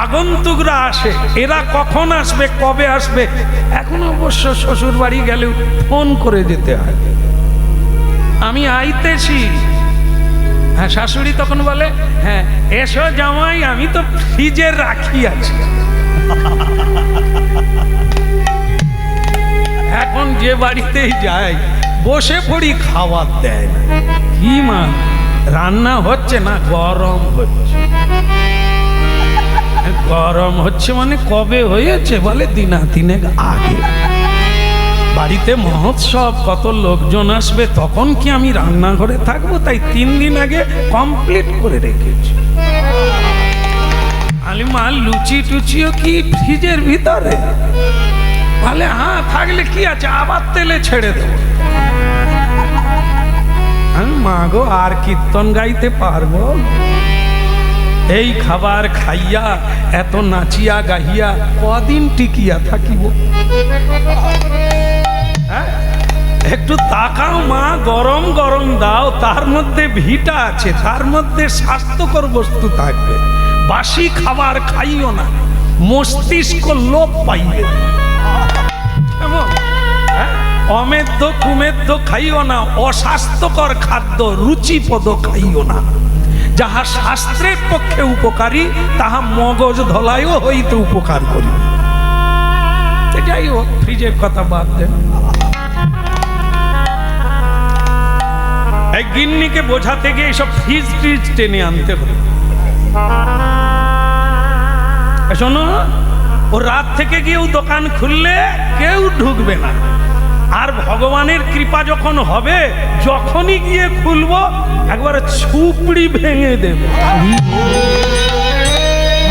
আগন্তুকরা আসে, এরা কখন আসবে, কবে আসবে, এখন অবশ্য শ্বশুর বাড়ি গেলেও ফোন করে যেতে হয়, আমি আইতেছি। হ্যাঁ, শাশুড়ি তখন বলে হ্যাঁ এসো জামাই, আমি তো ফ্রিজে রাখি আছি। এখন যে বাড়িতেই যাই বসে পড়ি, খাবার দেয় না। কি মা, রান্না হচ্ছে না, গরম হচ্ছে। গরম হচ্ছে মানে কবে হয়েছে বলে দিনা তিনেক আগে। বাড়িতে মহোৎসব, কত লোকজন আসবে, তখন কি আমি রান্নাঘরে থাকবো? তাই 3 দিন আগে কমপ্লিট করে রেখেছি। আলি মা, লুচি টুচিও কি ফ্রিজের ভিতরে? বলে হ্যাঁ, থাকলে কি আছে, আবার তেলে ছেড়ে দেবো। মা গো, আর কীর্তন গাইতে পারবো? এই খাবার খাইয়া, এত নাচিয়া গাহিয়া কদিন টিকিয়া থাকিব? একটু তাকাও মা, গরম গরম দাও, তার মধ্যে ভিটা আছে, তার মধ্যে স্বাস্থ্যকর বস্তু থাকবে। বাসি খাবার খাইও না, মস্তিষ্ক লোপ পাইবে। অমেদ্য কুমেদ্য খাইও না, অস্বাস্থ্যকর খাদ্য রুচিপদ খাইও না। যাহা শাস্ত্রের পক্ষে উপকারী, তাহা মগজ ধলায়ও হইতে উপকার করিবে। যাই হোক, ফ্রিজের কথা বাদ দেন। এই গিন্নিকে বোঝাতে গিয়ে এইসব ফ্রিজ ট্রিজ টেনে আনতে হবে। শোনো, ও রাত থেকে গিয়েও দোকান খুললে কেউ ঢুকবে না। আর ভগবানের কৃপা যখন হবে, যখনই গিয়ে খুলবো একবার ছুপড়ি ভেঙে দেব।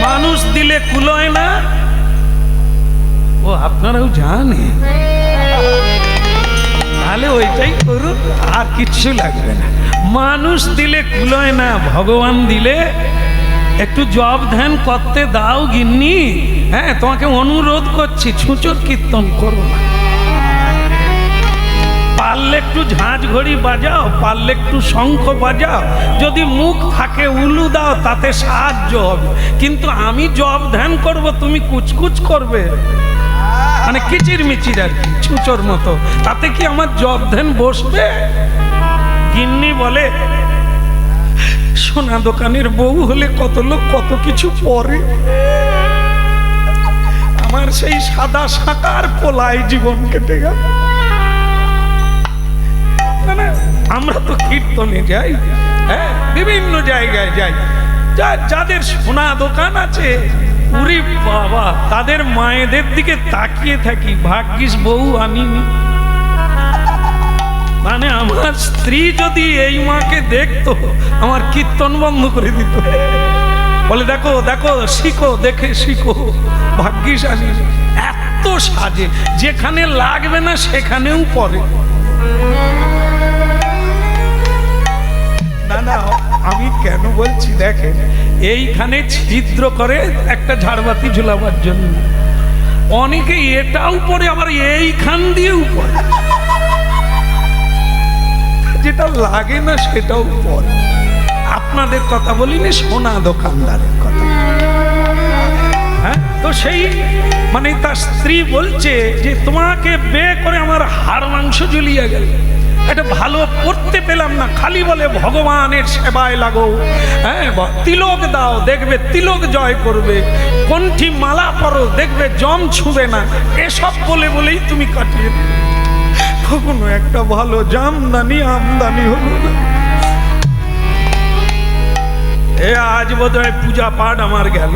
মানুষ দিলে কুলোয় না, ও আপনারাও জানে, তাহলে ওইটাই করুন, আর কিচ্ছু লাগবে না। মানুষ দিলে কুলোয় না, ভগবান দিলে একটু জব ধ্যান করতে দাও গিন্নি। হ্যাঁ, তোমাকে অনুরোধ করছি, ছুঁচোর কীর্তন করো না। পারলে একটু ঝাঁঝ ঘড়ি বাজাও, পারলে একটু শঙ্খ বাজাও, যদি মুখ থাকে উলু দাও, তাতে সাহায্য হবে। কিন্তু আমি জব ধ্যান করব, তুমি কুচকুচ করবে, মানে কিচির মিচির আর কি, ছুঁচোর মতো, তাতে কি আমার জব ধ্যান বসবে? গিন্নি বলে, সোনা দোকানের বউ হলে কত লোক কত কিছু পরে, আমার সেই সাদা সাকার পোলায় জীবন কেটে গেল। আমরা তো কীর্তনে যাই, হ্যাঁ, বিভিন্ন জায়গায় যাই, যাদের সোনা দোকান আছে, উরি বাবা, তাদের মায়েদের দিকে তাকিয়ে থাকি, ভাগ্যিস বউ আনিনি। মানে আমার স্ত্রী যদি এই মাকে দেখতো, আমার কীর্তন বন্ধ করে দিত। বলে, দেখো দেখো, শিখো, দেখে শিখো, ভাগ্যিস আনিনি। এত সাজে, যেখানে লাগবে না সেখানেও পরে। না না, আমি কেন বলছি দেখেন, এইখানে ছিদ্র করে একটা ঝাড়বাতি ঝুলাবার জন্য, অনেকে এটাও পরে, আবার এইখান দিয়েও পরে, যেটা লাগে না সেটাও পরে। আপনাদের কথা বলিনি, সোনা দোকানদারের কথা। হ্যাঁ, তো সেই মানে তার স্ত্রী বলছে যে তোমাকে বিয়ে করে আমার হাড় মাংস জ্বলিয়ে গেল, এটা ভালো করতে পেলাম না, খালি বলে ভগবানের সেবায় লাগো, হ্যাঁ, তিলক দাও, দেখবে তিলক জয় করবে, কণ্ঠী মালা পরো, দেখবে জম ছুবে না, এসব বলে বলেই তুমি কাটিয়ে দেবে। কখনো একটা ভালো জামদানি আমদানি হলো না। এ আজ বোধহয় পূজা পাঠ আমার গেল।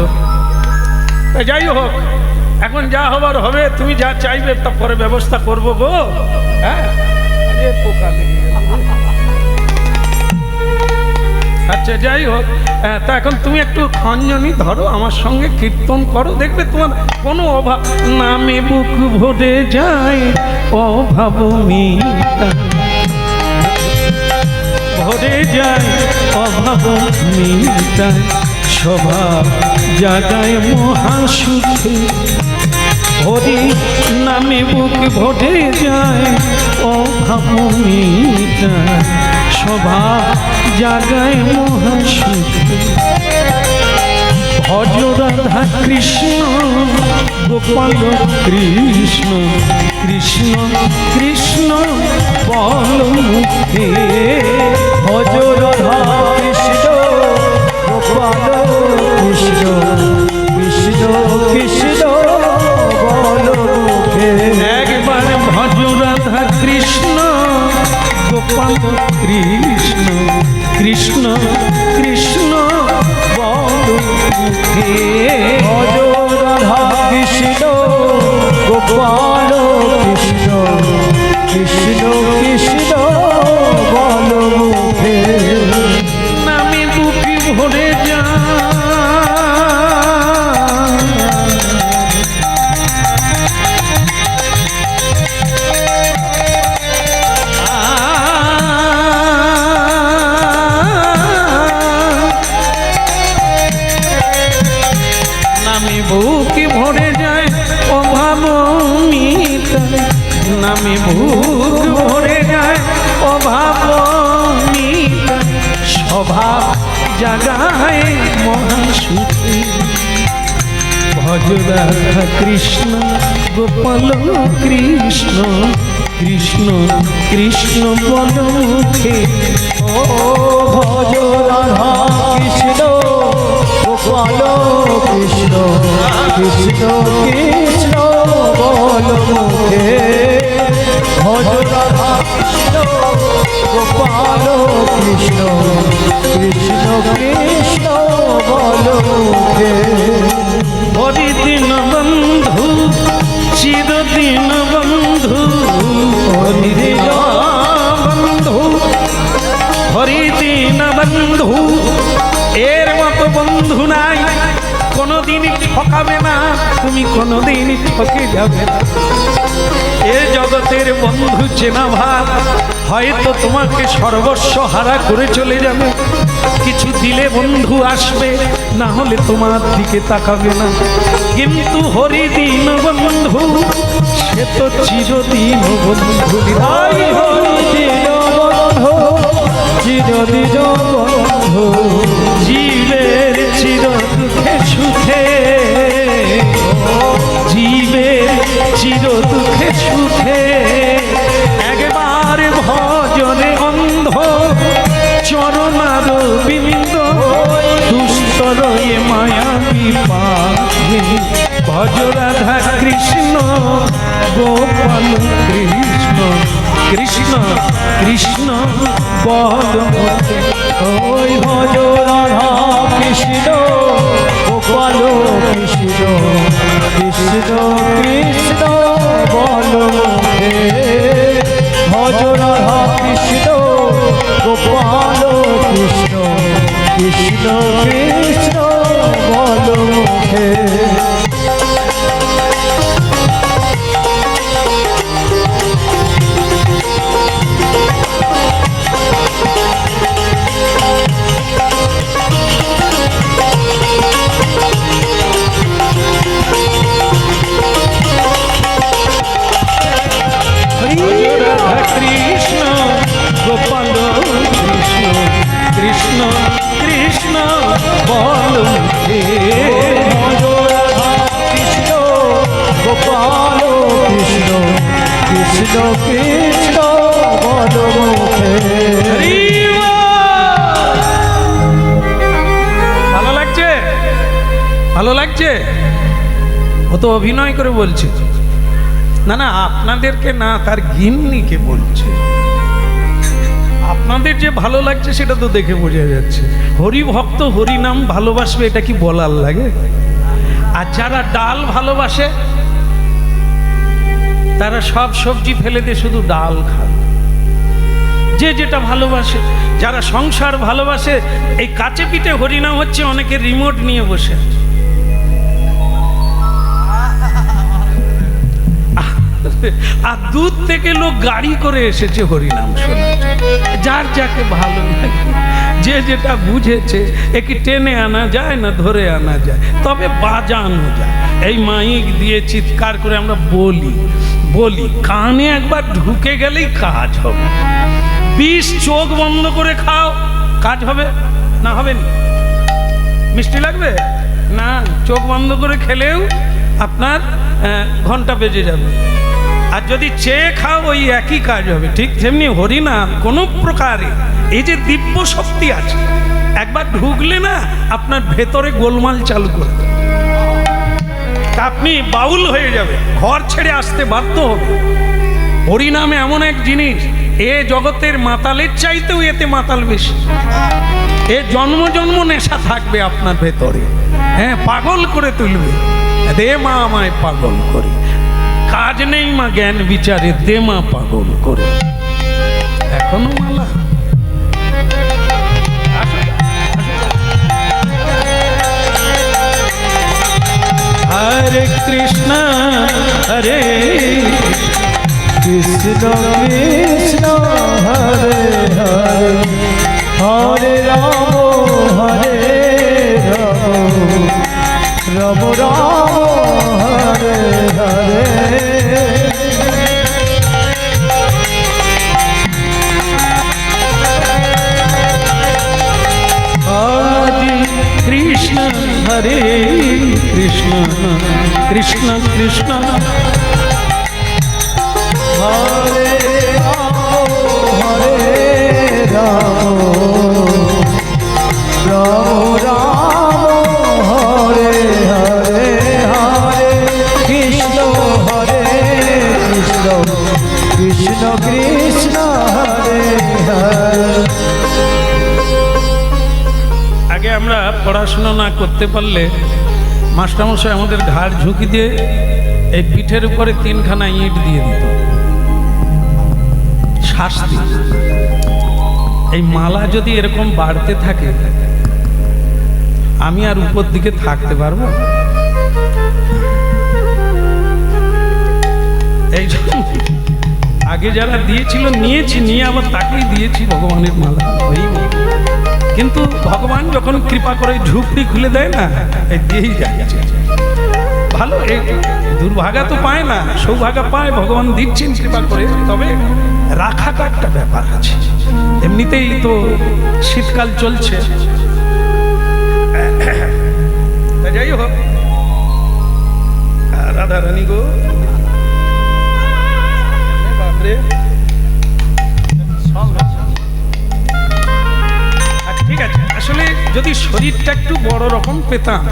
যাই হোক, এখন যা হবার হবে, তুমি যা চাইবে তা পরে ব্যবস্থা করবো গো। হ্যাঁ, পোকা লেগে গেল। আচ্ছা, যাই হোক, তা এখন তুমি একটু খঞ্জনি ধরো, আমার সঙ্গে কীর্তন করো, দেখবে তোমার কোনো অভাব নামে বুক ভরে যায়, অভাব মিটায়, ভরে যায় অভাব মিটায়, স্বভাব জাগায় মহাসুখে। হরি নামে বুক ভরে যায়, অভাব মিটায়, স্বভাব জাগায় মহাসুখে। ভজ রাধা কৃষ্ণ গোপাল কৃষ্ণ, কৃষ্ণ কৃষ্ণ বল মুখে। ভজ রাধা কৃষ্ণ গোপাল কৃষ্ণ, কৃষ্ণ কৃষ্ণ বল মুখে। একবার ভজ রাধা কৃষ্ণ গোপাল কৃষ্ণ, কৃষ্ণ কৃষ্ণ বল মুখে। ভজ রাধা কৃষ্ণ গোপাল কৃষ্ণ, কৃষ্ণ কৃষ্ণ বল মুখে। নামে বুকে ভরে যায়, বুকে ভরে যায় অভাব মিটায়, নামে বুক ভরে যায় অভাব মিটায়, স্বভাব জাগায় মহাসুখে। ভজ রাধা কৃষ্ণ গোপাল কৃষ্ণ, কৃষ্ণ কৃষ্ণ বল মুখে। ও ভজ রাধা কৃষ্ণ গোপাল কৃষ্ণ, কৃষ্ণ কৃষ্ণ বল মুখে ভজ রাধা কৃষ্ণ গোপাল কৃষ্ণ কৃষ্ণ কৃষ্ণ বল মুখে হরিদিন বন্ধু চিরদিন বন্ধু হরিদিন বন্ধু হরিদিন বন্ধু এর মতো বন্ধু নাই, কোনোদিন ঠকাবে না, তুমি কোনোদিন ঠকে যাবে না। এ জগতের বন্ধু চেনা ভার হয়তো তোমাকে সর্বস্ব হারা করে চলে যাবে, কিছু দিলে বন্ধু আসবে, না হলে তোমার দিকে তাকাবে না। কিন্তু হরিদিন বন্ধু সে তো চিরদিন বন্ধু। হাই হরিদিন বন্ধু চিরদিন বন্ধু জীবের চির দুঃখে সুখে, জীবের চির দুঃখে সুখে একবার ভজনে অন্ধ চরণার বিন্দ দুস্তর এ মায়া বিপাকে ভজ রাধা কৃষ্ণ গোপাল কৃষ্ণ কৃষ্ণ কৃষ্ণ বল মুখে। ওই ভজ রাধা কৃষ্ণ গোপাল কৃষ্ণ কৃষ্ণ কৃষ্ণ বল মুখে ভজ রাধা কৃষ্ণ গোপাল কৃষ্ণ কৃষ্ণ কৃষ্ণ বল মুখে। রাধা কৃষ্ণ গোপাল কৃষ্ণ কৃষ্ণ কৃষ্ণ বল মুখে। ভজ রাধা কৃষ্ণ গোপাল কৃষ্ণ কৃষ্ণ কৃষ্ণ বল মুখে। ভালো লাগছে, ভালো লাগছে? ও তো অভিনয় করে বলছে না, না আপনাদেরকে না, তার গিন্নিকে বলছে। আপনাদের যে ভালো লাগছে সেটা তো দেখে বোঝা যাচ্ছে। হরি ভক্ত হরি নাম ভালোবাসবে, এটা কি বলার লাগে? আর যারা ডাল ভালোবাসে তারা সব সবজি ফেলে দিয়ে শুধু ডাল খায়। যে যেটা ভালোবাসে, যারা সংসার ভালোবাসে, এই কাছে পিঠে হরিনাম হচ্ছে, অনেকে রিমোট নিয়ে বসে আছে। আর দূর থেকে লোক গাড়ি করে এসেছে হরিনাম শোনার জন্য। যার যাকে ভালো লাগে, যে যেটা বুঝেছে, একে টেনে আনা যায় না, ধরে আনা যায়, তবে বাজানো যায়। এই মাইক দিয়ে চিৎকার করে আমরা বলি বলি, কানে একবার ঢুকে গেলেই কাজ হবে। 20 চোখ বন্ধ করে খাও, কাজ হবে না? হবে না? মিষ্টি লাগবে না? চোখ বন্ধ করে খেলেও আপনার ঘন্টা বেজে যাবে। আর যদি চেয়ে খাও, ওই একই কাজ হবে। ঠিক তেমনি হরিনাম কোনো প্রকারে এই যে দিব্য শক্তি আছে, একবার ঢুকলে না আপনার ভেতরে গোলমাল চালু করে দেবে। আপনি বাউল হয়ে যাবে, ঘর ছেড়ে আসতে বাধ্য হবে। হরিনামে এমন এক জিনিস, এ জগতের মাতালের চাইতেও এতে মাতাল বেশি। এ জন্ম জন্ম নেশা থাকবে আপনার ভেতরে, হ্যাঁ, পাগল করে তুলবে। দে মা আমায় পাগল করে, কাজ নেই মা জ্ঞান বিচারে, দে মা পাগল করে। এখনো মালা হরে কৃষ্ণ হরে কৃষ্ণ কৃষ্ণ হরে হরে হরে রাম হরে রাম রাম রাম হরে হরে। হরে কৃষ্ণ হরে কৃষ্ণ কৃষ্ণ কৃষ্ণ হরে রাম হরে রাম রাম রাম হরে হরে হরে কৃষ্ণ হরে কৃষ্ণ হরে হরে। আগে আমরা পড়াশোনা না করতে পারলে মাস্টারমশাই আমাদের ঘাড় ঝুঁকি দিয়ে এই পিঠের উপরে 3খানা ইট দিয়ে দিত শাস্তি। এই মালা যদি এরকম বাড়তে থাকে আমি আর উপর দিকে থাকতে পারবো? এই জন্য আগে যারা দিয়েছিল নিয়েছি, নিয়ে আবার তাকেই দিয়েছি ভগবানের মালা। ওই কিন্তু ভগবান যখন কৃপা করে ঝুপড়ি খুলে দেয় না, এই দিয়েই যাচ্ছে। ভালো, এই দুর্ভাগা তো পায় না, সৌভাগা পায়, ভগবান দিচ্ছেন কৃপা করে। তবে রাখাটা একটা ব্যাপার আছে। এমনিতেই তো শীতকাল চলছে, যাই হোক। রাধা রানী গো, বাপরে, ঠিক আছে। আসলে যদি শরীরটা একটু বড় রকম পেতাম,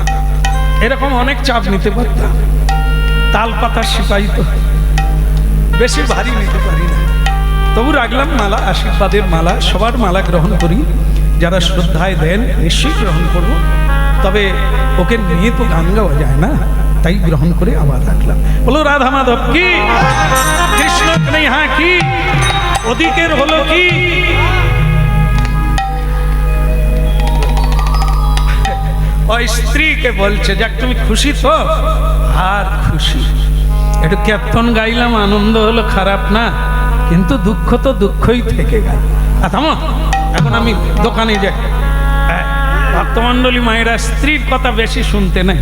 এরকম অনেক চাপ নিতে পারতাম। তাল পাতার সিপাহী তো বেশি ভারী নিতে পারি না, তবু রাখলাম মালা, আশীর্বাদের মালা। সবার মালা গ্রহণ করি, যারা শ্রদ্ধায় দেন নিশ্চয়ই গ্রহণ করব। তবে ওকে নিয়ে তো গান গাওয়া যায় না, তাই গ্রহণ করে আবার রাখলাম। বলো রাধা মাধব কি, কৃষ্ণ কৃষ্ণা কি, ওদিকের হলো কি। ওই স্ত্রীকে বলছে, যাক তুমি খুশি তো? আর খুশি, একটু কীর্তন গাইলাম, আনন্দ হলো, খারাপ না, কিন্তু দুঃখ তো দুঃখই থেকে গেল। থামো, এখন আমি দোকানে যাই। ভক্তমণ্ডলী মায়েরা স্ত্রীর কথা বেশি শুনতে নেই,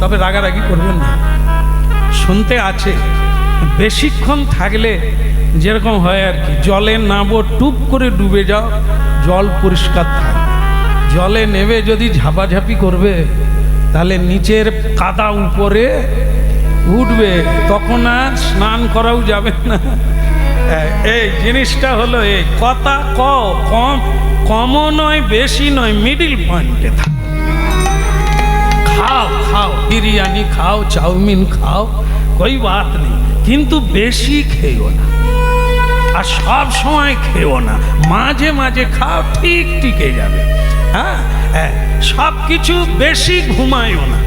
তবে রাগারাগি করবেন না, শুনতে আছে। বেশিক্ষণ থাকলে যেরকম হয় আর কি, জলে নাবো, টুপ করে ডুবে যাও, জল পরিষ্কার থাকে। জলে নেবে যদি ঝাপাঝাপি করবে, তাহলে নিচের কাদা উপরে উঠবে, তখন আর স্নান করাও যাবে না। এই জিনিসটা হলো এই কথা, কমও নয় বেশি নয়, মিডিল পয়েন্টে থাকো। খাও খাও, বিরিয়ানি খাও, চাউমিন খাও, কোই বাত নেই, কিন্তু বেশি খেও না, আর সব সময় খেও না, মাঝে মাঝে খাও, ঠিক টিকে যাবে। হ্যাঁ, সব কিছু বেশি ঘুমায়ও না,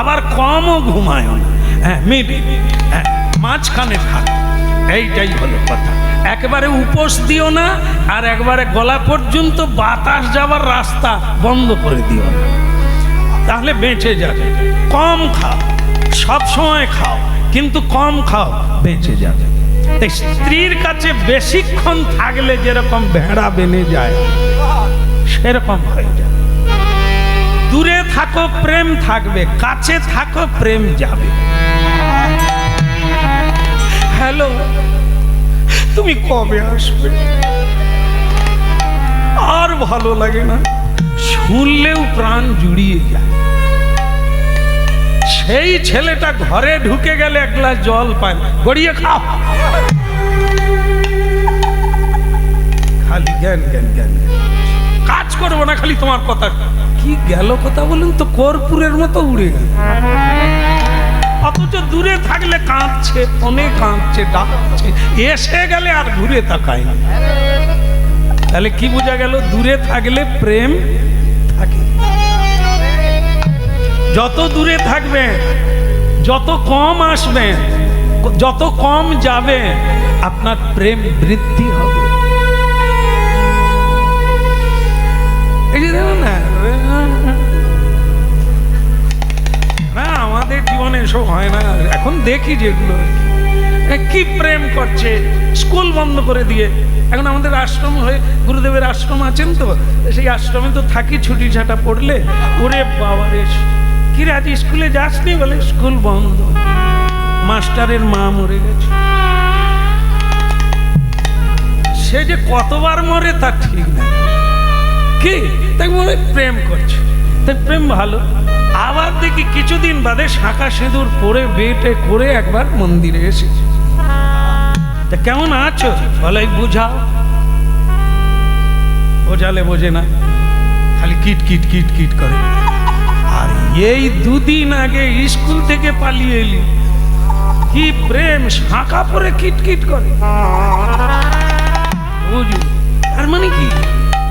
আবার কমও ঘুমায়ও না, হ্যাঁ মিডিল, হ্যাঁ মাঝখানে থাক। এইটাই হলো কথা। একবারে উপোস দিও না, আর একবারে গলা পর্যন্ত বাতাস যাওয়ার রাস্তা বন্ধ করে দিও না, তাহলে বেঁচে যাবে। কম খাও, সব সময় খাও, কিন্তু কম খাও, বেঁচে যাবে। স্ত্রীর কাছে বেশিক্ষণ থাকলে যেরকম ভেড়া বেনে যায়, সেরকম হয়ে যাবে। দূরে থাকো প্রেম থাকবে, কাছে থাকো প্রেম যাবে। হ্যালো, তুমি কবে আসবে? আর ভালো লাগে না, শুনলেও প্রাণ জুড়িয়ে যায়। সেই ছেলেটা ঘরে ঢুকে গেলে এক গ্লাস জল পায় না, গড়িয়ে খাও, খালি জ্ঞান জ্ঞান জ্ঞান, কাজ করবো না, খালি তোমার কথা। কি গেল কথা বলুন তো, কর্পূরের মতো উড়ে গেল। অথচ দূরে থাকলে কাঁদছে, অনেক কাঁদছে, ডাকছে, এসে গেলে আর ঘুরে তাকায় না। তাহলে কি বোঝা গেল? দূরে থাকলে প্রেম থাকে। যত দূরে থাকবেন, যত কম আসবেন, যত কম যাবে, আপনার প্রেম বৃদ্ধি হবে। এই যে দেখুন না, আমাদের জীবনে এসব হয় না। এখন দেখি যেগুলো কি প্রেম করছে, স্কুল বন্ধ করে দিয়ে। এখন আমাদের আশ্রম হয়ে, গুরুদেবের আশ্রম আছেন তো, সেই আশ্রমে তো থাকি, ছুটি ছাটা পড়লে, ওরে বাবা রে, কি রে আজ স্কুলে যাসনি? বলে স্কুল বন্ধ, মাস্টারের মা মরে গেছে। সে যে কতবার মরে তার ঠিক না, কি তাই বলে প্রেম করছে। তাই প্রেম ভালো। আবার দেখি কিছুদিন বাদে শাঁখা সিঁদুর পরে বেটে করে একবার মন্দিরে এসেছে। তা কেমন আছো? বলে বুঝাও। বোঝালে বোঝে না, খালি কিট কিট কিট কিট করে। আর এই দুদিন আগে স্কুল থেকে পালিয়ে এলি, কি প্রেম, শাঁখা পরে কিটকিট করে। বুঝলি? তার মানে কি,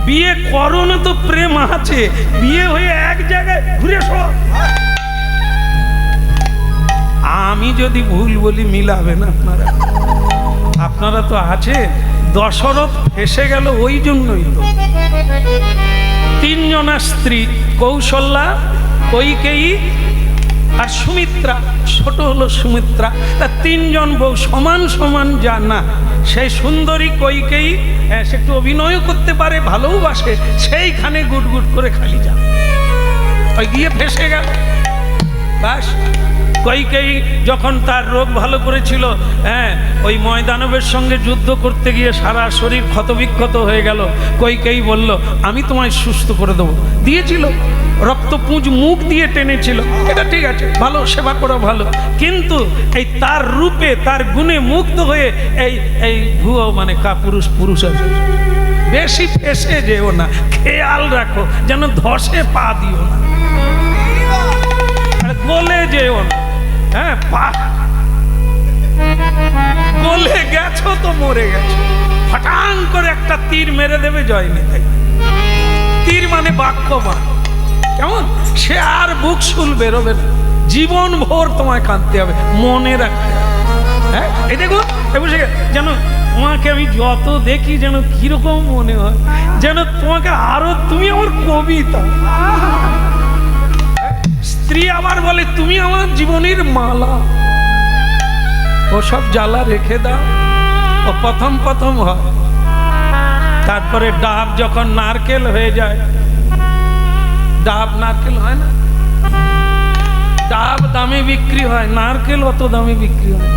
বিয়ে করো না তো প্রেম আছে, বিয়ে হয়ে এক জায়গায় ঘুরে সব। আমি যদি ভুল বলি মিলাবে না আপনারা, আপনারা তো আছে। দশরথ ফেসে গেল ওই জন্যই তো। তিনজনা স্ত্রী, কৌশল্যা, কৈকেয়ী আর সুমিত্রা, ছোট হলো সুমিত্রা। তা তিনজন বউ সমান সমান যা না, সেই সুন্দরী কৈকেয়ী সে একটু অভিনয় করতে পারে, ভালোবাসে, সেইখানে গুট গুট করে খালি যা ওই গিয়ে ফেসে গেল। বাস, কৈকেয়ী যখন তার রোগ ভালো করেছিল, ওই ময়দানবের সঙ্গে যুদ্ধ করতে গিয়ে সারা শরীর ক্ষতবিক্ষত হয়ে গেল। কৈকেয়ী বলল আমি তোমায় সুস্থ করে দেবো, দিয়েছিল, রক্তপুঁজ মুখ দিয়ে টেনেছিল, এটা ঠিক আছে, ভালো, সেবা করা ভালো। কিন্তু এই তার রূপে, তার গুণে মুগ্ধ হয়ে এই এই ভুয়ো মানে কাপুরুষ পুরুষ আছে, বেশি ফেসে যেও না, খেয়াল রাখো যেন ধসে পা দিও না, গলে যেও না। হ্যাঁ, পা গলে গেছো তো মরে গেছো, ফটাং করে একটা তীর মেরে দেবে জয় নিতাই। তীর মানে বাক্যবান, কেমন, সে আর বুক শুল বেরোবে না, জীবন ভোর তোমায় কাঁদতে হবে, মনে রাখতে হবে। হ্যাঁ, এই দেখো যেন তোমাকে আমি যত দেখি যেন কিরকম মনে হয়, যেন তোমাকে আরো, তুমি আমার কবিতা। স্ত্রী আবার বলে তুমি আমার জীবনের মালা, ও সব জ্বালা রেখে দাও, ও প্রথম প্রথম হয়। তারপরে ডাব যখন নারকেল হয়ে যায়, ডাব নারকেল হয় না, ডাব দামে বিক্রি হয়, নারকেল অত দামে বিক্রি হয়।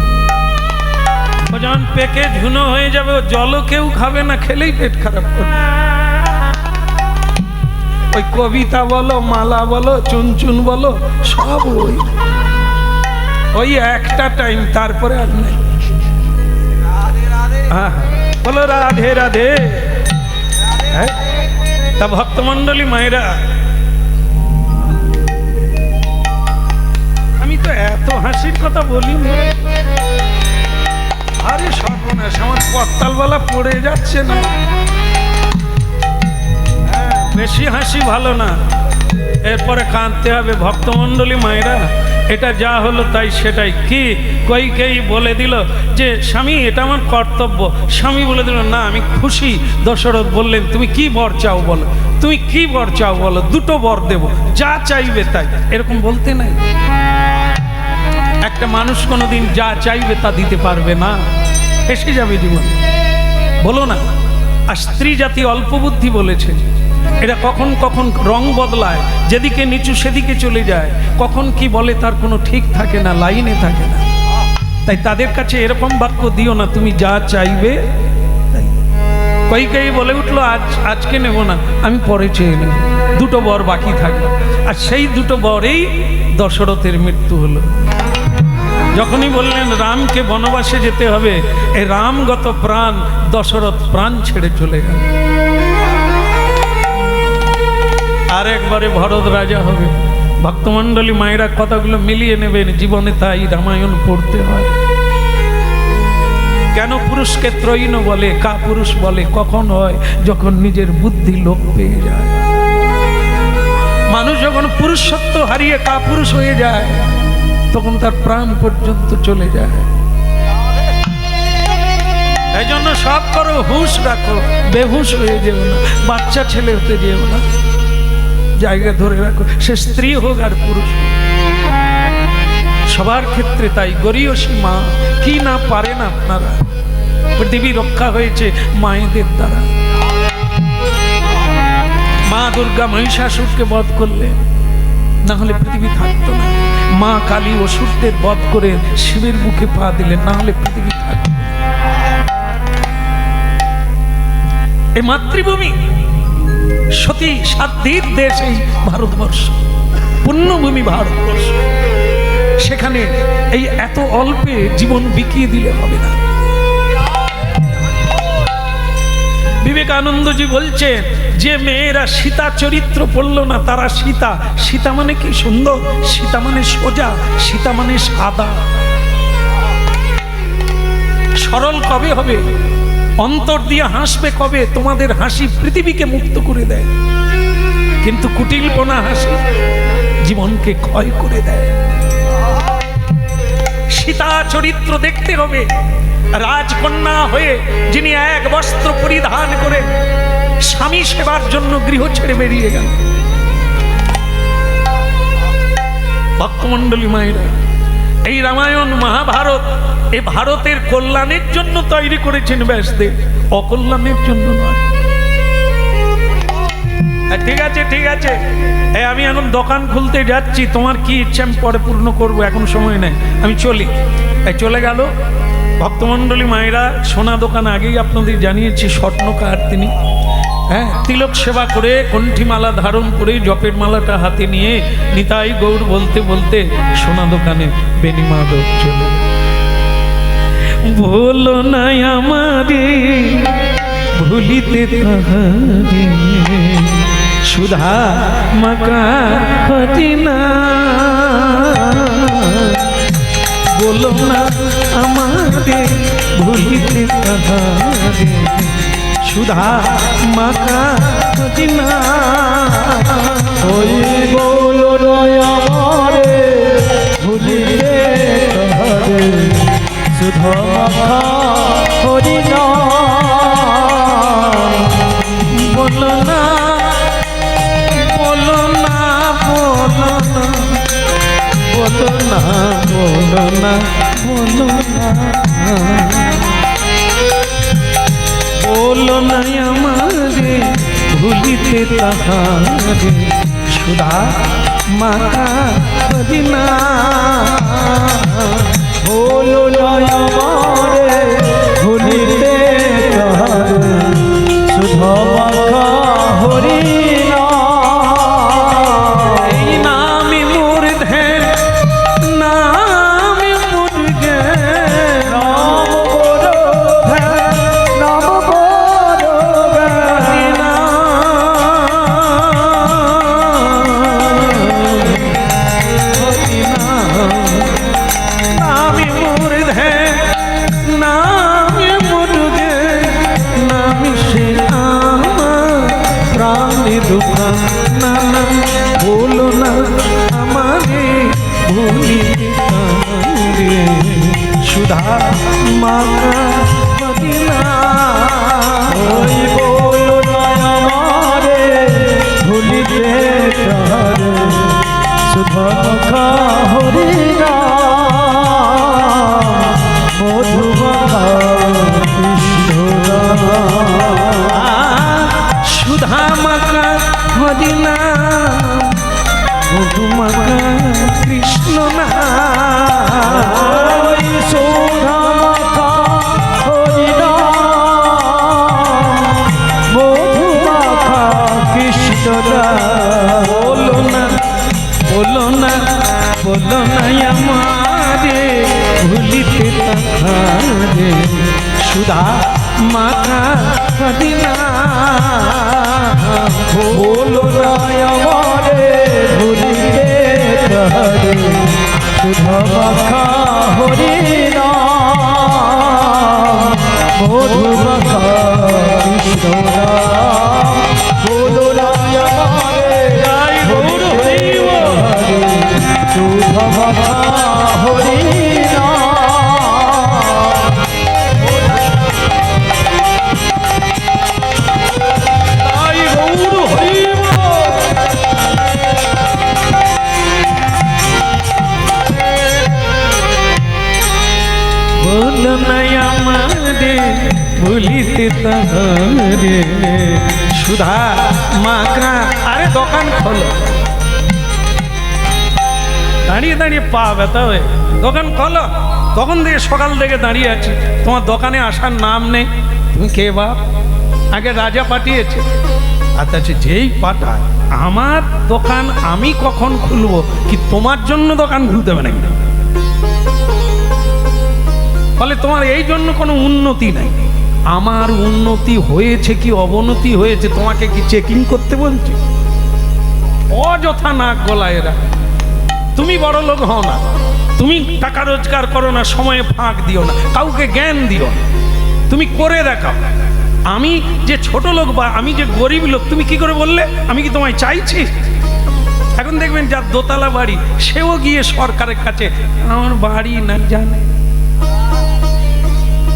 ও যখন পেকে ঝুনো হয়ে যাবে, ও জলও কেউ খাবে না, খেলেই পেট খারাপ করবে। ওই কবিতা বলো, মালা বলো, চুনচুন বলো, সব ওই একটা টাইম, তারপরে আর নেই। হ্যাঁ, বলো রাধে রাধে। তা ভক্তমন্ডলী মায়েরা, আমি তো এত হাসির কথা বলি না, আরে সর্বনাশ, আমার করতালওয়ালা পড়ে যাচ্ছে না। বেশি হাসি ভালো না, এরপরে কাঁদতে হবে। ভক্তমন্ডলী মায়েরা, এটা যা হলো তাই সেটাই। কি কৈকেয়ী বলে দিল যে স্বামী এটা আমার কর্তব্য, স্বামী বলে দিল না আমি খুশি। দশরথ বললেন তুমি কি বর চাও বলো, তুমি কি বর চাও বলো, দুটো বর দেব, যা চাইবে তাই। এরকম বলতে নাই, একটা মানুষ কোনোদিন যা চাইবে তা দিতে পারবে না, এসে যাবে জীবন, বলো না। আর স্ত্রী জাতি অল্প বুদ্ধি বলেছে, এটা কখন কখন রং বদলায়, যেদিকে নিচু সেদিকে চলে যায়, কখন কি বলে তার কোনো ঠিক থাকে না, লাইনে থাকে না। তাই তাদের কাছে এরকম বাক্য দিও না, তুমি যা চাইবে তাই। কৈকেয়ী বলে উঠলো আজকে নেব না, আমি পরে চেয়ে নেব, দুটো বর বাকি থাকবে। আর সেই দুটো বরেই দশরথের মৃত্যু হলো। যখনই বললেন রামকে বনবাসে যেতে হবে, এই রামগত প্রাণ, দশরথ প্রাণ ছেড়ে চলে গেল। আর একবারে ভরত রাজা হবে। ভক্তমন্ডলী মায়েরা কথাগুলো মিলিয়ে নেবেন, জীবনে তাই রামায়ণ পড়তে হয়। কেন পুরুষকে ত্রয়ীন বলে, কা পুরুষ বলে, কখন হয় যখন নিজের বুদ্ধি লোপ পেয়ে যায়। মানুষ যখন পুরুষত্ব হারিয়ে কা পুরুষ হয়ে যায়, তখন তার প্রাণ পর্যন্ত চলে যায়। এই জন্য সব করো, হুঁশ রাখো, বেহুশ হয়ে যেও না, বাচ্চা ছেলে হতে যেও না, জায়গা ধরে রাখো, সে স্ত্রী হোক আর পুরুষ হোক, সবার ক্ষেত্রে তাই। গরীয়সী মা কি না পারেন আপনারা, পৃথিবী রক্ষা হয়েছে মায়েদের দ্বারা। মা দুর্গা মহিষাসুরকে বধ করলে, না হলে পৃথিবী থাকতো না। মা কালী অসুরদের বধ করে শিবের বুকে পা দিলেন, না হলে পৃথিবী থাকতো না। এই মাতৃভূমি সতী সাধ্যের দেশ এই ভারতবর্ষ, পুণ্যভূমি ভারতবর্ষ। সেখানে এই এত অল্পে জীবন বিকিয়ে দিলে হবে না। বিবেকানন্দজি বলছেন যে মেয়েরা সীতা চরিত্র পড়ল না তারা সীতা। সীতা মানে কি সুন্দর, সীতা মানে সোজা, সীতা মানে সাদা। সরল কবে হবে, অন্তর দিয়ে হাসবে কবে? তোমাদের হাসি পৃথিবীকে মুক্ত করে দেয়, কিন্তু কুটিলপনা হাসি জীবনকে ক্ষয় করে দেয়। সীতা চরিত্র দেখতে হবে, রাজকন্যা হয়ে যিনি এক বস্ত্র পরিধান করে স্বামী সেবার জন্য গৃহ ছেড়ে বেরিয়ে গেল। ভক্তমণ্ডলী মায়েরা, এই রামায়ণ মহাভারত এ ভারতের কল্যাণের জন্য তৈরি করেছেন ব্যাসদেব, অকল্যাণের জন্য নয়। ঠিক আছে ঠিক আছে, আমি এখন দোকান খুলতে যাচ্ছি, তোমার কি ইচ্ছে আমি পরে পূর্ণ করবো, এখন সময় নেই, আমি চলি। চলে গেল। ভক্তমণ্ডলী মায়েরা, সোনা দোকান আগেই আপনাদের জানিয়েছি, স্বর্ণকার তিনি। হ্যাঁ, তিলক সেবা করে কণ্ঠিমালা ধারণ করে জপের মালাটা হাতে নিয়ে নিতাই গৌর বলতে বলতে সোনা দোকানে বেণীমাধব চলে। বলো না আমারে ভুলিতে তাহারে, সুধা মাকা হরিনা। বলো না আমারে ভুলিতে তাহারে, সুধা মাকা হরিনা। ওই বলো নয় আমারে ভুলিতে তাহারে, সুধা মাখা হরিনা। বলো না বলো না বলো না বলো না বলো না বলো না বলো না আমারে ভুলিতে তাহারে, সুধা মাতা হরিনা। বলো নয় আমারে ভুলিতে তাহারে, সুধা মাখা হরিনা। এই নামে মোর ধ্যান, নামে মোর জ্ঞান, নাম বড় ধ্যান, নাম বড় জ্ঞান। নামে মোর ধ্যান, নামে মোর জ্ঞান, নামে সে আমার প্রাণে দোকান। না না বলো না আমারে ভুলিতে তাহারে, সুধা মাতা হরিনা। ওই বলো নয় আমারে ভুলিতে তাহারে, সুধা মাখা হরিনা। মধুমাখা কৃষ্ণরা। সুধা মাতা হরিনা, মধুমাতা কৃষ্ণ না। ওই সুধা মাখা হরিনা, মধুমাখা কৃষ্ণরা। বলো না বলো না বলো না আমারে ভুলিতে তাহারে, সুধা মাতা হরিনা। বলো নয় আমারে ভুলিতে তাহারে, সুধা মাখা হরিনা। মধুমাখা কৃষ্ণরা। বলো নয় আমারে ভুলিতে তাহারে, সুধা মাখা হরিনা। তাই গৌর হরিব। বলো না আমারে ভুলিতে তাহারে, সুধা মাকা। আরে দোকান খোলো, দাঁড়িয়ে দাঁড়িয়ে পা ব্যথা হয়ে দোকান খোলো। তখন থেকে সকাল থেকে দাঁড়িয়ে আছি, তোমার দোকানে আসার নাম নেই। তুমি কে বাপ? আগে রাজা পাঠিয়েছে। আচ্ছা যেই পাঠায়, আমার দোকান আমি কখন খুলবো? কি তোমার জন্য দোকান খুলতে হবে নাকি? ফলে তোমার এই জন্য কোনো উন্নতি নাই। আমার উন্নতি হয়েছে কি অবনতি হয়েছে তোমাকে কি চেকিং করতে বলছি? অযথা নাক গলায় এরা। তুমি বড় লোক হও না, তুমি টাকা রোজগার করো না, সময়ে ফাঁক দিও না, কাউকে জ্ঞান দিও না, তুমি করে দেখাও। আমি যে ছোট লোক বা আমি যে গরিব লোক, তুমি কি করে বললে? আমি কি তোমায় চাইছি? এখন দেখবেন যার দোতলা বাড়ি, সেও গিয়ে সরকারের কাছে আমার বাড়ি না জানে,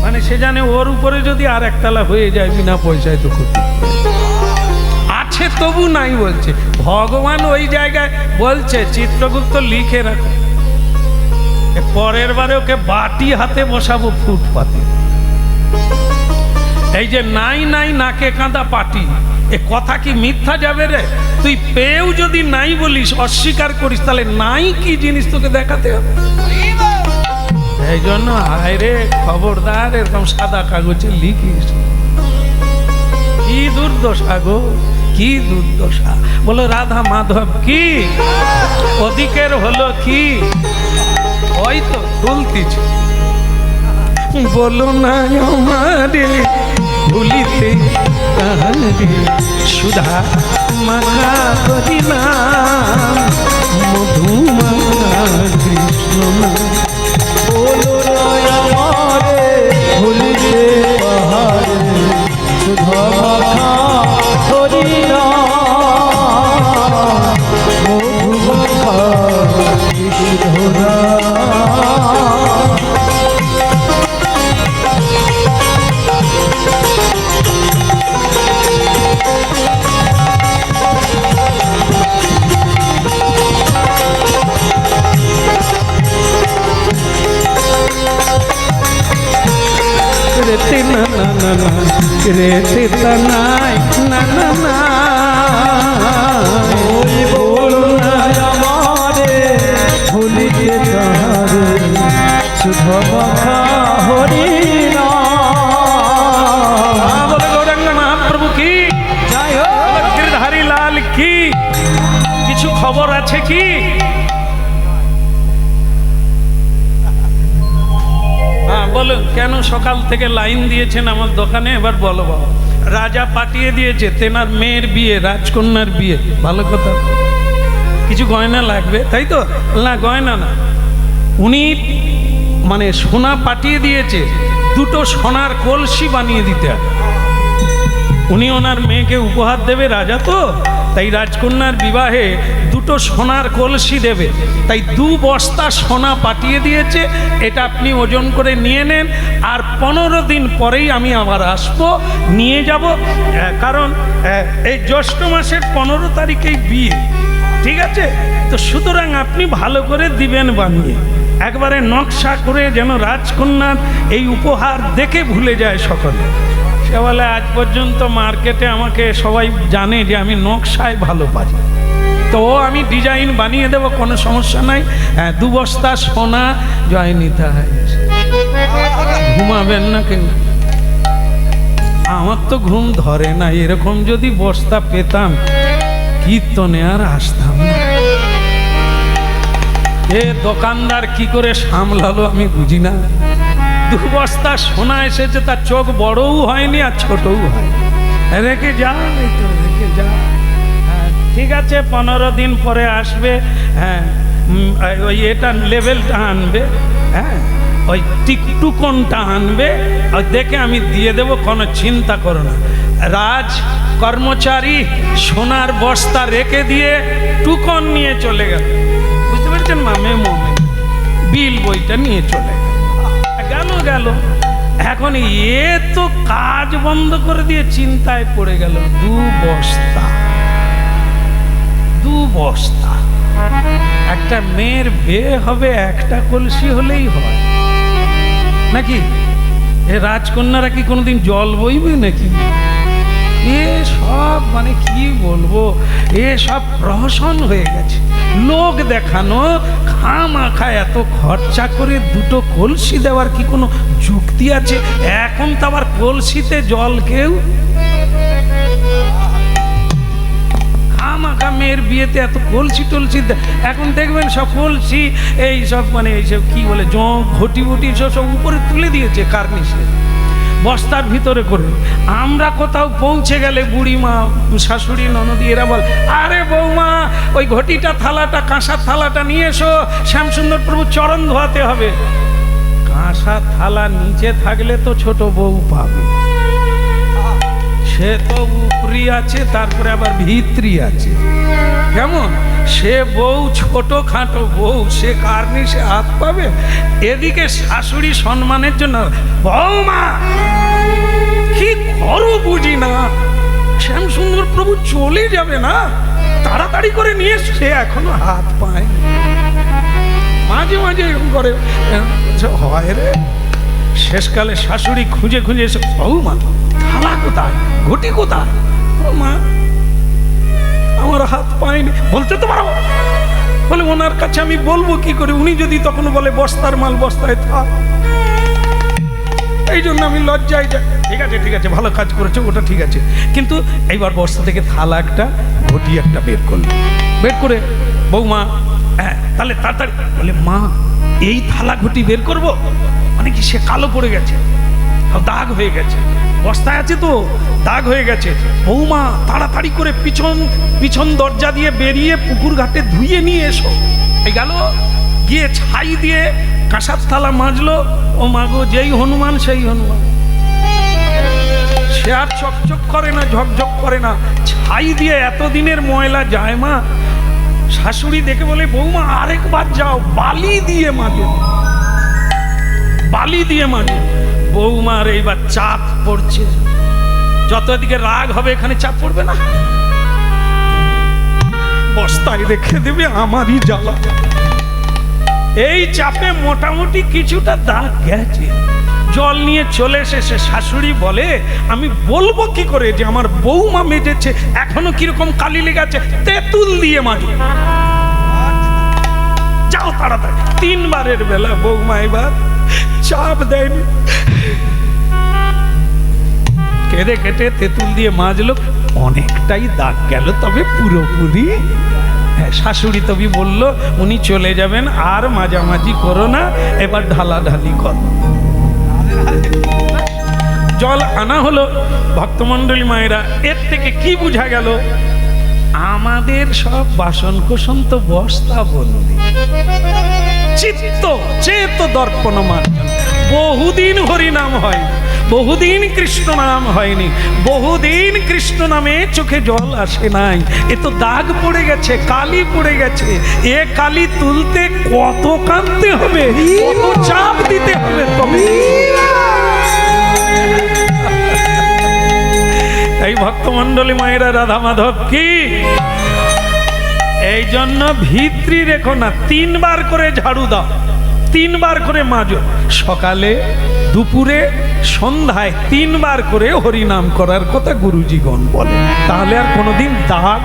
মানে সে জানে ওর উপরে যদি আর একতলা হয়ে যায় বিনা পয়সায় তো ক্ষতি আছে, তবু নাই বলছে। ভগবান ওই জায়গায় বলছে চিত্রগুপ্ত লিখে রাখো, পরের বারে ওকে বাটি হাতে বসাবো ফুটপাতে। এই যে নাই নাই নাকে কাঁদা পাটি, এ কথা কি মিথ্যা যাবে রে? তুই পেয়েও যদি নাই বলিস, অস্বীকার করিস, তাহলে নাই কি জিনিস তোকে দেখাতে হবে। এই জন্য হায় রে, খবরদার এরকম সাদা কাগজে লিখিস। কি দুর্দশা গো, কি দুর্দশা। বলো রাধা মাধব কি, ওদিকের হলো কি, ওই তো তুলতিছে। বলো না আমারে ভুলিতে তাহারে, সুধা মাখা করি না মধু মাখা কৃষ্ণ না। বলো না আমারে ভুলিতে তাহারে, সুধা মাখা করি না মধু মাখা কৃষ্ণ না। রেতে না না না না, রেতে তানাই না না না। ওই বলো না আমারে ভুলিতে তাহারে, সুধা মাখা হরি না। বলে গৌরাঙ্গ মহাপ্রভু কি, জয় হোক। গিরধারী লাল কি, কিছু খবর আছে কি? হ্যাঁ বলুন, কেন সকাল থেকে লাইন দিয়েছেন আমার দোকানে? এবার বলো বাবা। রাজা পাঠিয়ে দিয়েছে, তেনার মেয়ের বিয়ে, রাজকন্যার বিয়ে। ভালো কথা, কিছু গয়না লাগবে তাই তো? না গয়না না, উনি মানে সোনা পাঠিয়ে দিয়েছে, দুটো সোনার কলসি বানিয়ে দিতে হবে। উনি ওনার মেয়েকে উপহার দেবে, রাজা তো, তাই রাজকন্যার বিবাহে দুটো সোনার কলসি দেবে, তাই 2 বস্তা সোনা পাঠিয়ে দিয়েছে। এটা আপনি ওজন করে নিয়ে নেন, আর 15 দিন পরেই আমি আবার আসবো, নিয়ে যাব। কারণ এই জ্যৈষ্ঠ মাসের 15 তারিখেই বিয়ে, ঠিক আছে? তো সুতরাং আপনি ভালো করে দিবেন বানিয়ে, একবারে নকশা করে, যেন রাজকন্যার এই উপহার দেখে ভুলে যায় সকলে। সে বলে আজ পর্যন্ত মার্কেটে আমাকে সবাই জানে যে আমি নকশায় ভালো পারি, তো আমি ডিজাইন বানিয়ে দেবো, কোনো সমস্যা নাই। হ্যাঁ 2 বস্তা সোনা জয় নিতে হয়। ঘুমাবেন না কেউ? আমার তো ঘুম ধরে না, এরকম যদি বস্তা পেতাম কীর্তনে আর আসতাম না। এ দোকানদার কি করে সামলালো আমি বুঝি না। 2 বস্তা সোনা এসেছে, তার চোখ বড়ও হয়নি আর ছোটও হয়। রেখে যা, এই তো রেখে যা। হ্যাঁ ঠিক আছে, 15 দিন পরে আসবে। হ্যাঁ ওই এটা লেভেলটা আনবে, হ্যাঁ ওই টিকটুকনটা আনবে, ওই দেখে আমি দিয়ে দেবো, কোনো চিন্তা করো না। রাজ কর্মচারী সোনার বস্তা রেখে দিয়ে টুকন নিয়ে চলে গেল। বুঝতে পেরেছেন মামে মোমে, বিল বইটা নিয়ে চলে গেল গেল। এখন এ তো কাজ বন্ধ করে দিয়ে চিন্তায় পড়ে গেল। 2 বস্তা। একটা মেয়ের বিয়ে হবে, একটা কলসি হলেই হয় নাকি? এ রাজকন্যারা কি কোনোদিন জল বইবে নাকি? এ সব মানে কি বলবো, এ সব প্রহসন হয়ে গেছে, লোক দেখানো। খামাখা এত খরচা করে 2টো কলসি দেওয়ার কি কোনো যুক্তি আছে? এখন তো আবার কলসিতে জল কেউ খামাখা মেয়ের বিয়েতে এত কলসি টলসি। এখন দেখবেন সব কলসি এই সব মানে এইসব কি বলে জং ঘটি সব উপরে তুলে দিয়েছে কার্নিশে। বস্তার ভিতরে করে। আমরা কোথাও পৌঁছে গেলে বুড়িমা, শাশুড়ি, ননদি এরা বল, আরে বৌমা ওই ঘটিটা থালাটা, কাঁসার থালাটা নিয়ে এসো, শ্যামসুন্দর প্রভু চরণ ধোয়াতে হবে। কাঁসার থালা নিচে থাকলে তো ছোট বউ পাবে, সে তো উপরি আছে, তারপরে আবার ভিতরি আছে। কেমন সে বউ, ছোট খাটো বউ, সে কার নিচে হাত পাবে? এদিকে শাশুড়ি সম্মানের জন্য, বৌমা কি করো বুঝি না, শ্যামসুন্দর প্রভু চলে যাবে না, তাড়াতাড়ি করে নিয়ে, সে এখনো হাত পায়। মাঝে মাঝে এরকম করে হয় রে। শেষকালে শাশুড়ি খুঁজে খুঁজে এসে, বৌমা থালা কোথায়, ঘটি কোথায়? মা আমার হাত পায়নি। বলতে তো পারো, বলে ওনার কাছে আমি বলবো কি করে, উনি যদি তখন বলে বস্তার মাল বস্তায় থাক। এই জন্য আমি লজ্জায় যাই। ঠিক আছে ঠিক আছে, ভালো কাজ করেছো, ওটা ঠিক আছে। কিন্তু এইবার বস্তা থেকে থালা একটা, ঘটি একটা বের করলো। বের করে বৌমা, হ্যাঁ তাহলে তাড়াতাড়ি। বলে মা এই থালা ঘটি বের করবো মানে কি, সে কালো পড়ে গেছে, দাগ হয়ে গেছে, বস্তায় আছে তো দাগ হয়ে গেছে। বৌমা তাড়াতাড়ি করে পিছন দরজা দিয়ে বেরিয়ে পুকুর ঘাটে ধুয়ে নিয়ে এসো। এই গেল, গিয়ে ছাই দিয়ে কাঁসার থালা মাজলো। ও মাগো, যেই হনুমান সেই হনুমান, সে আর চকচক করে না, ঝকঝক করে না, ছাই দিয়ে এতদিনের ময়লা যায়। মা শাশুড়ি দেখে বলে, বৌমা আরেকবার যাও, বালি দিয়ে মাজো, বালি দিয়ে মাজো। বৌমার এইবার চাপ পড়ছে, যত এদিকে রাগ হবে এখানে চাপ পড়বে না, বস্তায় রেখে দেবে, আমারই জ্বালা। এই চাপে মোটামুটি কিছুটা দাগ গেছে। জল নিয়ে চলে এসে শাশুড়ি বলে, আমি বলবো কি করে যে আমার বৌমা মেজেছে, এখনো কিরকম কালি লেগেছে, তেঁতুল দিয়ে মাজো, যাও তাড়াতাড়ি। 3 বারের বেলা বৌমা এবার চাপ দেয়নি, কেঁদে কেটে তেঁতুল দিয়ে মাজলো। অনেকটাই দাগ গেল, তবে পুরোপুরি। শাশুড়ি তবে বলল, উনি চলে যাবেন, আর মাঝামাঝি করো না, এবার ঢালাঢালি করো। জল আনা হলো। ভক্তমণ্ডলী মায়েরা, এর থেকে কি বোঝা গেল? আমাদের সব বাসন কোসন তো বস্তা বন্দি, চিত্ত চেত দর্পণ মার্জন। বহুদিন হরিনাম হয়, বহুদিন কৃষ্ণ নাম হয়নি, বহুদিন কৃষ্ণ নামে চোখে জল আসে নাই। এ তো দাগ পড়ে গেছে, কালি পড়ে গেছে। এ কালি তুলতে কত কাঁদতে হবে, কত চাপ দিতে হবে তবে। এই ভক্তমণ্ডলী মায়েরা, রাধা মাধব কি, এই জন্য ভিত্রি রেখো না, 3 বার করে ঝাড়ু দাও, 3 বার করে মাজো, সকালে দুপুরে সন্ধ্যায় 3 বার করে হরিনাম করার কথা গুরুজিগণ বলে। তাহলে আর কোনোদিন দাগ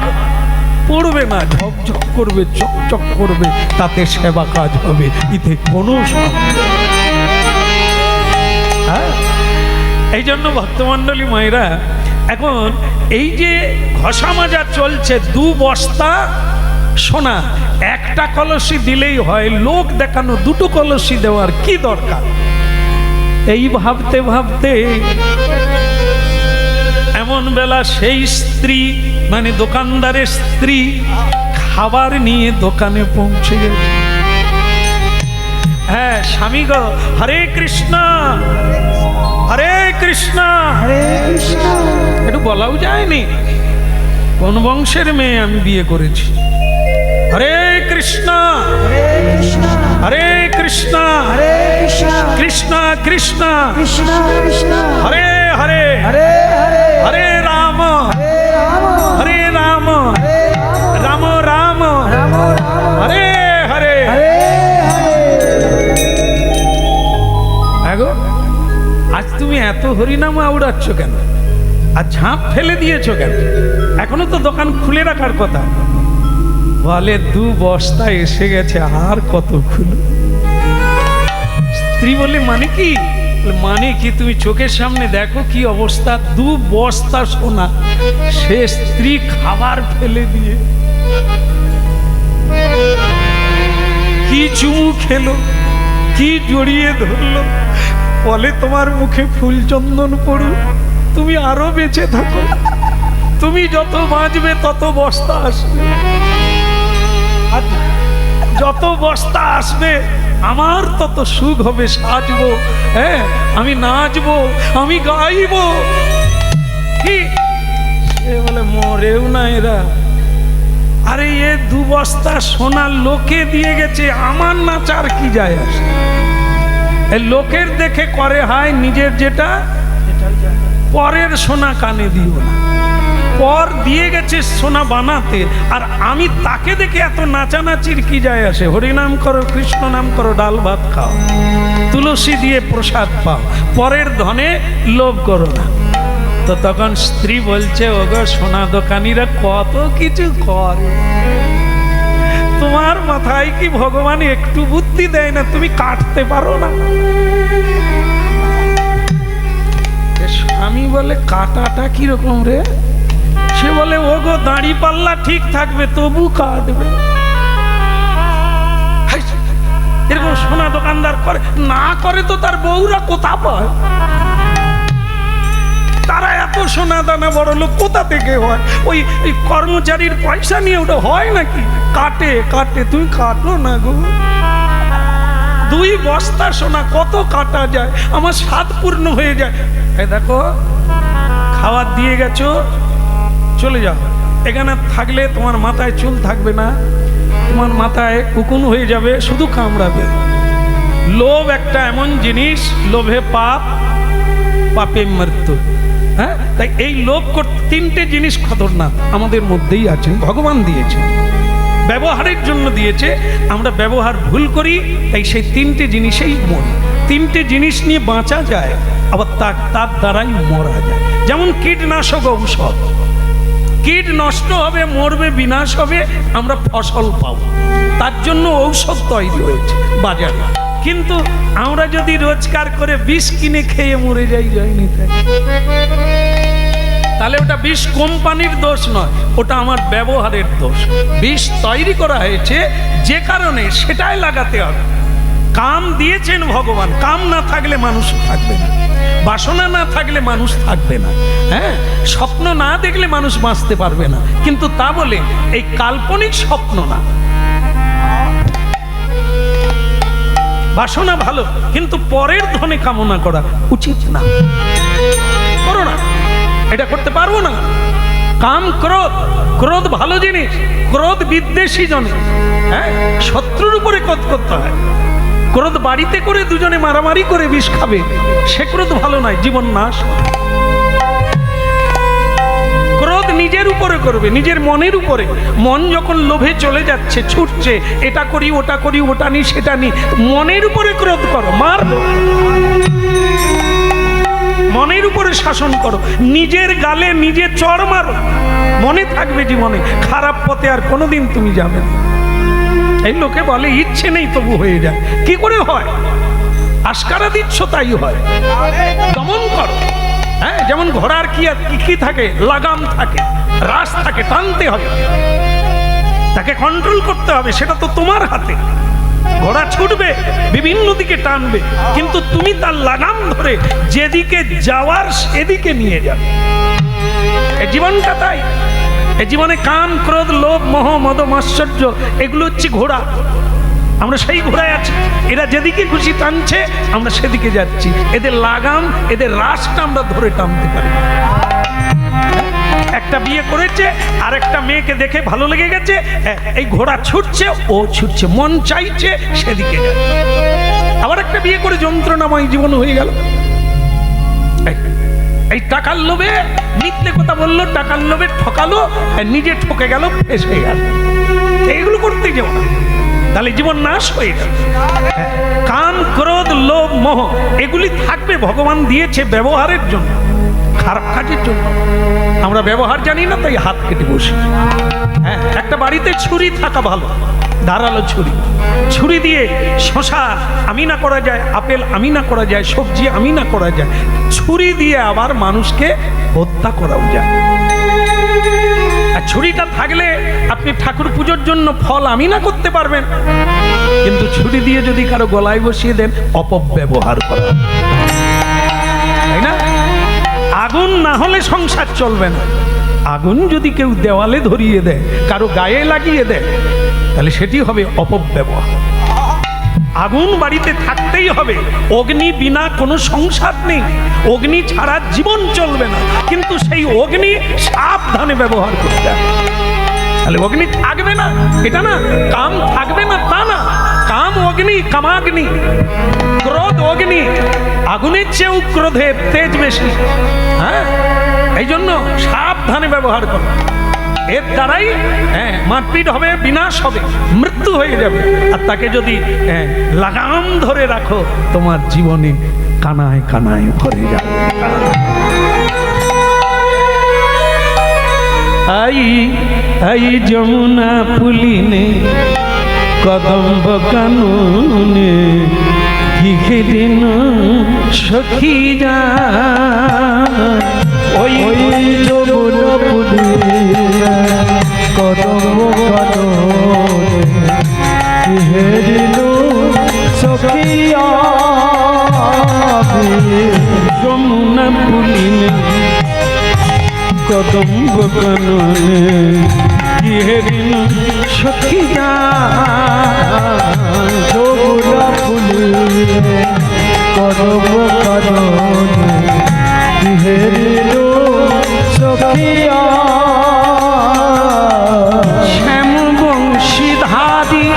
পড়বে না, ঝকঝক করবে, চকচক করবে, তাতে সেবা কাজ হবে, এতে কোনো সমস্যা। এই জন্য ভক্তমণ্ডলী মায়েরা, এখন এই যে ঘষা মাজা চলছে, 2 বস্তা সোনা, একটা কলসি দিলেই হয়, লোক দেখানো 2টো কলসি দেওয়ার কি দরকার? এই ভাবতে ভাবতে এমন বেলা সেই স্ত্রী, মানে দোকানদারের স্ত্রী, খাবার নিয়ে দোকানে পৌঁছে গেছে। হ্যাঁ স্বামী গো, হরে কৃষ্ণ হরে কৃষ্ণ হরে কৃষ্ণ। একটু বলাও যায়নি কোন বংশের মেয়ে আমি বিয়ে করেছি। হরে কৃষ্ণ হরে কৃষ্ণ হরে কৃষ্ণ হরে কৃষ্ণ কৃষ্ণ কৃষ্ণ কৃষ্ণ কৃষ্ণ হরে হরে হরে হরে হরে রাম হরে রাম হরে রাম হরে রাম রাম রাম রাম হরে হরে। হরে হরে। আগো আজ তুমি এত হরিনাম আউড়াচ্ছ কেন, আর ঝাঁপ ফেলে দিয়েছো কেন? এখনো তো দোকান খুলে রাখার কথা। বলে 2 বস্তা এসে গেছে, আর কত খুলো? স্ত্রী বলে মানে কি? মানে কি, তুমি চোখের সামনে দেখো কি অবস্থা, 2 বস্তা সোনা। সে স্ত্রী খাবার ফেলে দিয়ে কি চুমু খেলো, কি জড়িয়ে ধরলো, বলে তোমার মুখে ফুল চন্দন পড়ুক, তুমি আরো বেঁচে থাকো, তুমি যত বাঁচবে তত বস্তা আসবে, আর যত বস্তা আসবে আমার তত সুখ হবে, সাজবো, হ্যাঁ আমি নাচবো, আমি গাইবো। কি সে বলে মরেও না এরা, আরে এ 2 বস্তা সোনা লোকে দিয়ে গেছে, আমার নাচার কি যায় আসে? লোকের দেখে করে হয়, নিজের যেটা পরের সোনা কানে দিও না। পর দিয়ে গেছে সোনা বানাতে, আর আমি তাকে দেখে এত নাচানাচির কি যায় আসে? হরিনাম করো, কৃষ্ণ নাম করো, ডাল ভাত খাও, তুলসী দিয়ে প্রসাদ পাও, পরের ধনে লোভ করো না। তো তখন স্ত্রী বলছে, ওগো সোনা দোকানিরা কত কিছু করে, তোমার মাথায় কি ভগবান একটু বুদ্ধি দেয় না? তুমি কাটতে পারো না? স্বামী বলে, কাটাটা কিরকম রে? সে বলে, ওগো দাড়ি পাল্লা ঠিক থাকবে তবু কাটবে। এরকম সোনা দোকানদার করে না, করে তো তার বউরা কোথা পায়? তারা এত সোনা দানা বড় লোক কোথা থেকে হয়? ওই কর্মচারীর পয়সা নিয়ে ওটা হয় নাকি? কাটে কাটে, তুমি কাটো না গো। 2 বস্তা সোনা কত কাটা যায়, আমার স্বাদ পূর্ণ হয়ে যায়। এই দেখো, খাবার দিয়ে গেছো, চলে যাও। এখানে থাকলে তোমার মাথায় চুল থাকবে না, তোমার মাথায় উকুন হয়ে যাবে, শুধু কামড়াবে। লোভ একটা এমন জিনিস, লোভে পাপ, পাপে মৃত্যু। হ্যাঁ, তাই এই লোভ করতে 3টে জিনিস খতরনাক আমাদের মধ্যেই আছে, ভগবান দিয়েছে, ব্যবহারের জন্য দিয়েছে। আমরা ব্যবহার ভুল করি, তাই সেই 3টে জিনিসেই মরি। 3টে জিনিস নিয়ে বাঁচা যায়, আবার তার দ্বারাই মরা যায়। যেমন কীটনাশক ঔষধ, কীট নষ্ট হবে, মরবে, বিনাশ হবে, আমরা ফসল পাবো, তার জন্য ঔষধ তৈরি হয়েছে বাজারে। কিন্তু আমরা যদি রোজগার করে বিষ কিনে খেয়ে মরে যাই, যায়নি তাহলে ওটা বিষ কোম্পানির দোষ নয়, ওটা আমার ব্যবহারের দোষ। বিষ তৈরি করা হয়েছে যে কারণে, সেটাই লাগাতে হবে। কাম দিয়েছেন ভগবান, কাম না থাকলে মানুষ থাকবে না, বাসনা না থাকলে মানুষ থাকবে না, হ্যাঁ, স্বপ্ন না দেখলে মানুষ বাঁচতে পারবে না। কিন্তু তা বলে এই কাল্পনিক স্বপ্ন না, বাসনা ভালো, কিন্তু পরের ধনে কামনা করা উচিত না, করো না, এটা করতে পারবো না। কাম ক্রোধ, ক্রোধ ভালো জিনিস, ক্রোধ বিদ্বেষী জনে, হ্যাঁ, শত্রুর উপরে ক্রোধ করতে হয়। ক্রোধ বাড়িতে করে দুজনে মারামারি করে বিষ খাবে, সে ক্রোধ ভালো নয়, জীবন নাশ। ক্রোধ নিজের উপরে করবে, নিজের মনের উপরে। মন যখন লোভে চলে যাচ্ছে, ছুটছে, এটা করি ওটা করি, ওটা নি সেটা নি, মনের উপরে ক্রোধ করো, মারবো, মনের উপরে শাসন করো, নিজের গালে নিজে চড় মারো, মনে থাকবে জীবনে খারাপ পথে আর কোনোদিন তুমি যাবে না। এই লোকে বলে ইচ্ছে নেই তবু হয়ে যায়, কি করে হয়? আস্কারা দিচ্ছ তাই হয়, দমন করো। হ্যাঁ, যেমন ঘোড়ার কি থাকে, লাগাম থাকে, রাস থাকে, টানতে হবে, তাকে কন্ট্রোল করতে হবে, সেটা তো তোমার হাতে। ঘোড়া ছুটবে, বিভিন্ন দিকে টানবে, কিন্তু তুমি তার লাগাম ধরে যেদিকে যাওয়ার সেদিকে নিয়ে যাবে। এই জীবনটা তাই, এই জীবনে কাম, ক্রোধ, লোভ, মোহ, মদ, মাৎসর্য, এগুলো হচ্ছে ঘোড়া। আমরা সেই ঘোড়ায় আছি, এরা যেদিকে খুশি টানছে, আমরা সেদিকে যাচ্ছি। এদের লাগাম, এদের রাশটা আমরা ধরে টানতে পারি। একটা বিয়ে করেছে, আর একটা মেয়েকে দেখে ভালো লেগে গেছে, এই ঘোড়া ছুটছে, ও ছুটছে, মন চাইছে সেদিকে যাচ্ছে। আবার একটা বিয়ে করে যন্ত্রণাময় জীবন হয়ে গেল। এই টাকার লোভে মিথ্যে কথা বললো, টাকার লোভে ঠকালো, নিজে ঠকে গেল, ফেঁসে গেল। এইগুলো করতে যাও না, তাহলে জীবন নাশ হয়ে গেল। কাম, ক্রোধ, লোভ, মোহ এগুলি থাকবে, ভগবান দিয়েছে ব্যবহারের জন্য, খারাপ কাজের জন্য। আমরা ব্যবহার জানি না, তাই হাত কেটে বসি। হ্যাঁ, একটা বাড়িতে ছুরি থাকা ভালো, ধারালো ছুরি। ছুরি দিয়ে শশা আমিনা করা যায়, আপেল আমিনা করা যায়, সবজি আমিনা করা যায়। ছুরি দিয়ে আবার মানুষকে হত্যা করাও যায়। আর ছুরিটা থাকলে আপনি ঠাকুর পুজোর জন্য ফল আমিনা করতে পারবেন, কিন্তু ছুরি দিয়ে যদি কারো গলায় বসিয়ে দেন, অপব্যবহার করা। আগুন না হলে সংসার চলবে না। আগুন যদি কেউ দেওয়ালে ধরিয়ে দেয়, কারো গায়ে লাগিয়ে দেয়, তাহলে সেটি হবে অপব্যবহার। আগুন বাড়িতে থাকতেই হবে। অগ্নি বিনা কোনো সংসার নেই, অগ্নি ছাড়া জীবন চলবে না। কিন্তু সেই অগ্নি সাবধানে ব্যবহার করতে হবে। তাহলে অগ্নি থাকবে না এটা না, কাম থাকবে না তা না। কাম অগ্নি, কামাগ্নি। ক্রোধ অগ্নি, আগুনের চেয়েও ক্রোধের তেজ বেশি। হ্যাঁ, এই জন্য সাবধানে ব্যবহার করো। এর দ্বারাই মারপিট হবে, বিনাশ হবে, মৃত্যু হয়ে যাবে। আর তাকে যদি লাগাম ধরে রাখো, তোমার জীবনে কানায় কানায় ভরে যাবে। আই আই যমুনা পুলিনে কদম্ব কাননে ঘিঘিরিন সখী যা ওই যমুনা পুলিনে কদম্ব কাননে ঘিঘিরিন সখী যমুনা পুলিনে কদম্ব কাননে ঘিঘিরিন সখী যা যমুনা পুলিনে কদম্ব কাননে ঘিঘিরিন সখিয়া শ্যাম বংশীধারী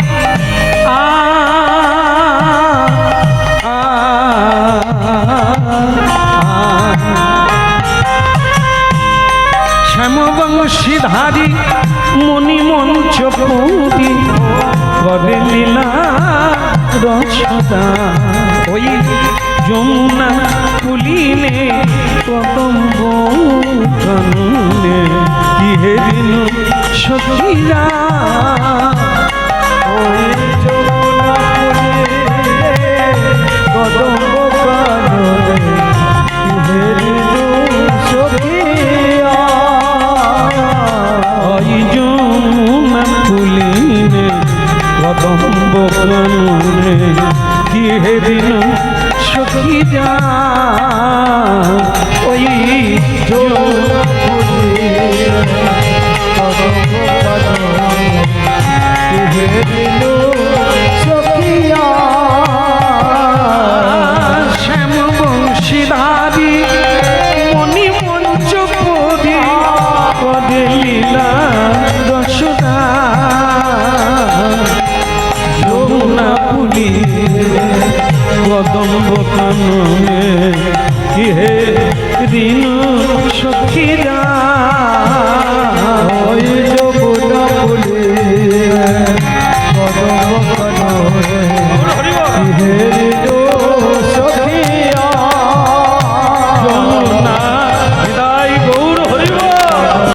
শ্যাম বংশীধারী মণিমঞ্চ পুরী করে লীলা রসদা ওই যমুনা পুলিনে কদম্ব কাননে ঘিঘিরিন সখীরা ওই যমুনা পুলিনে কদম্ব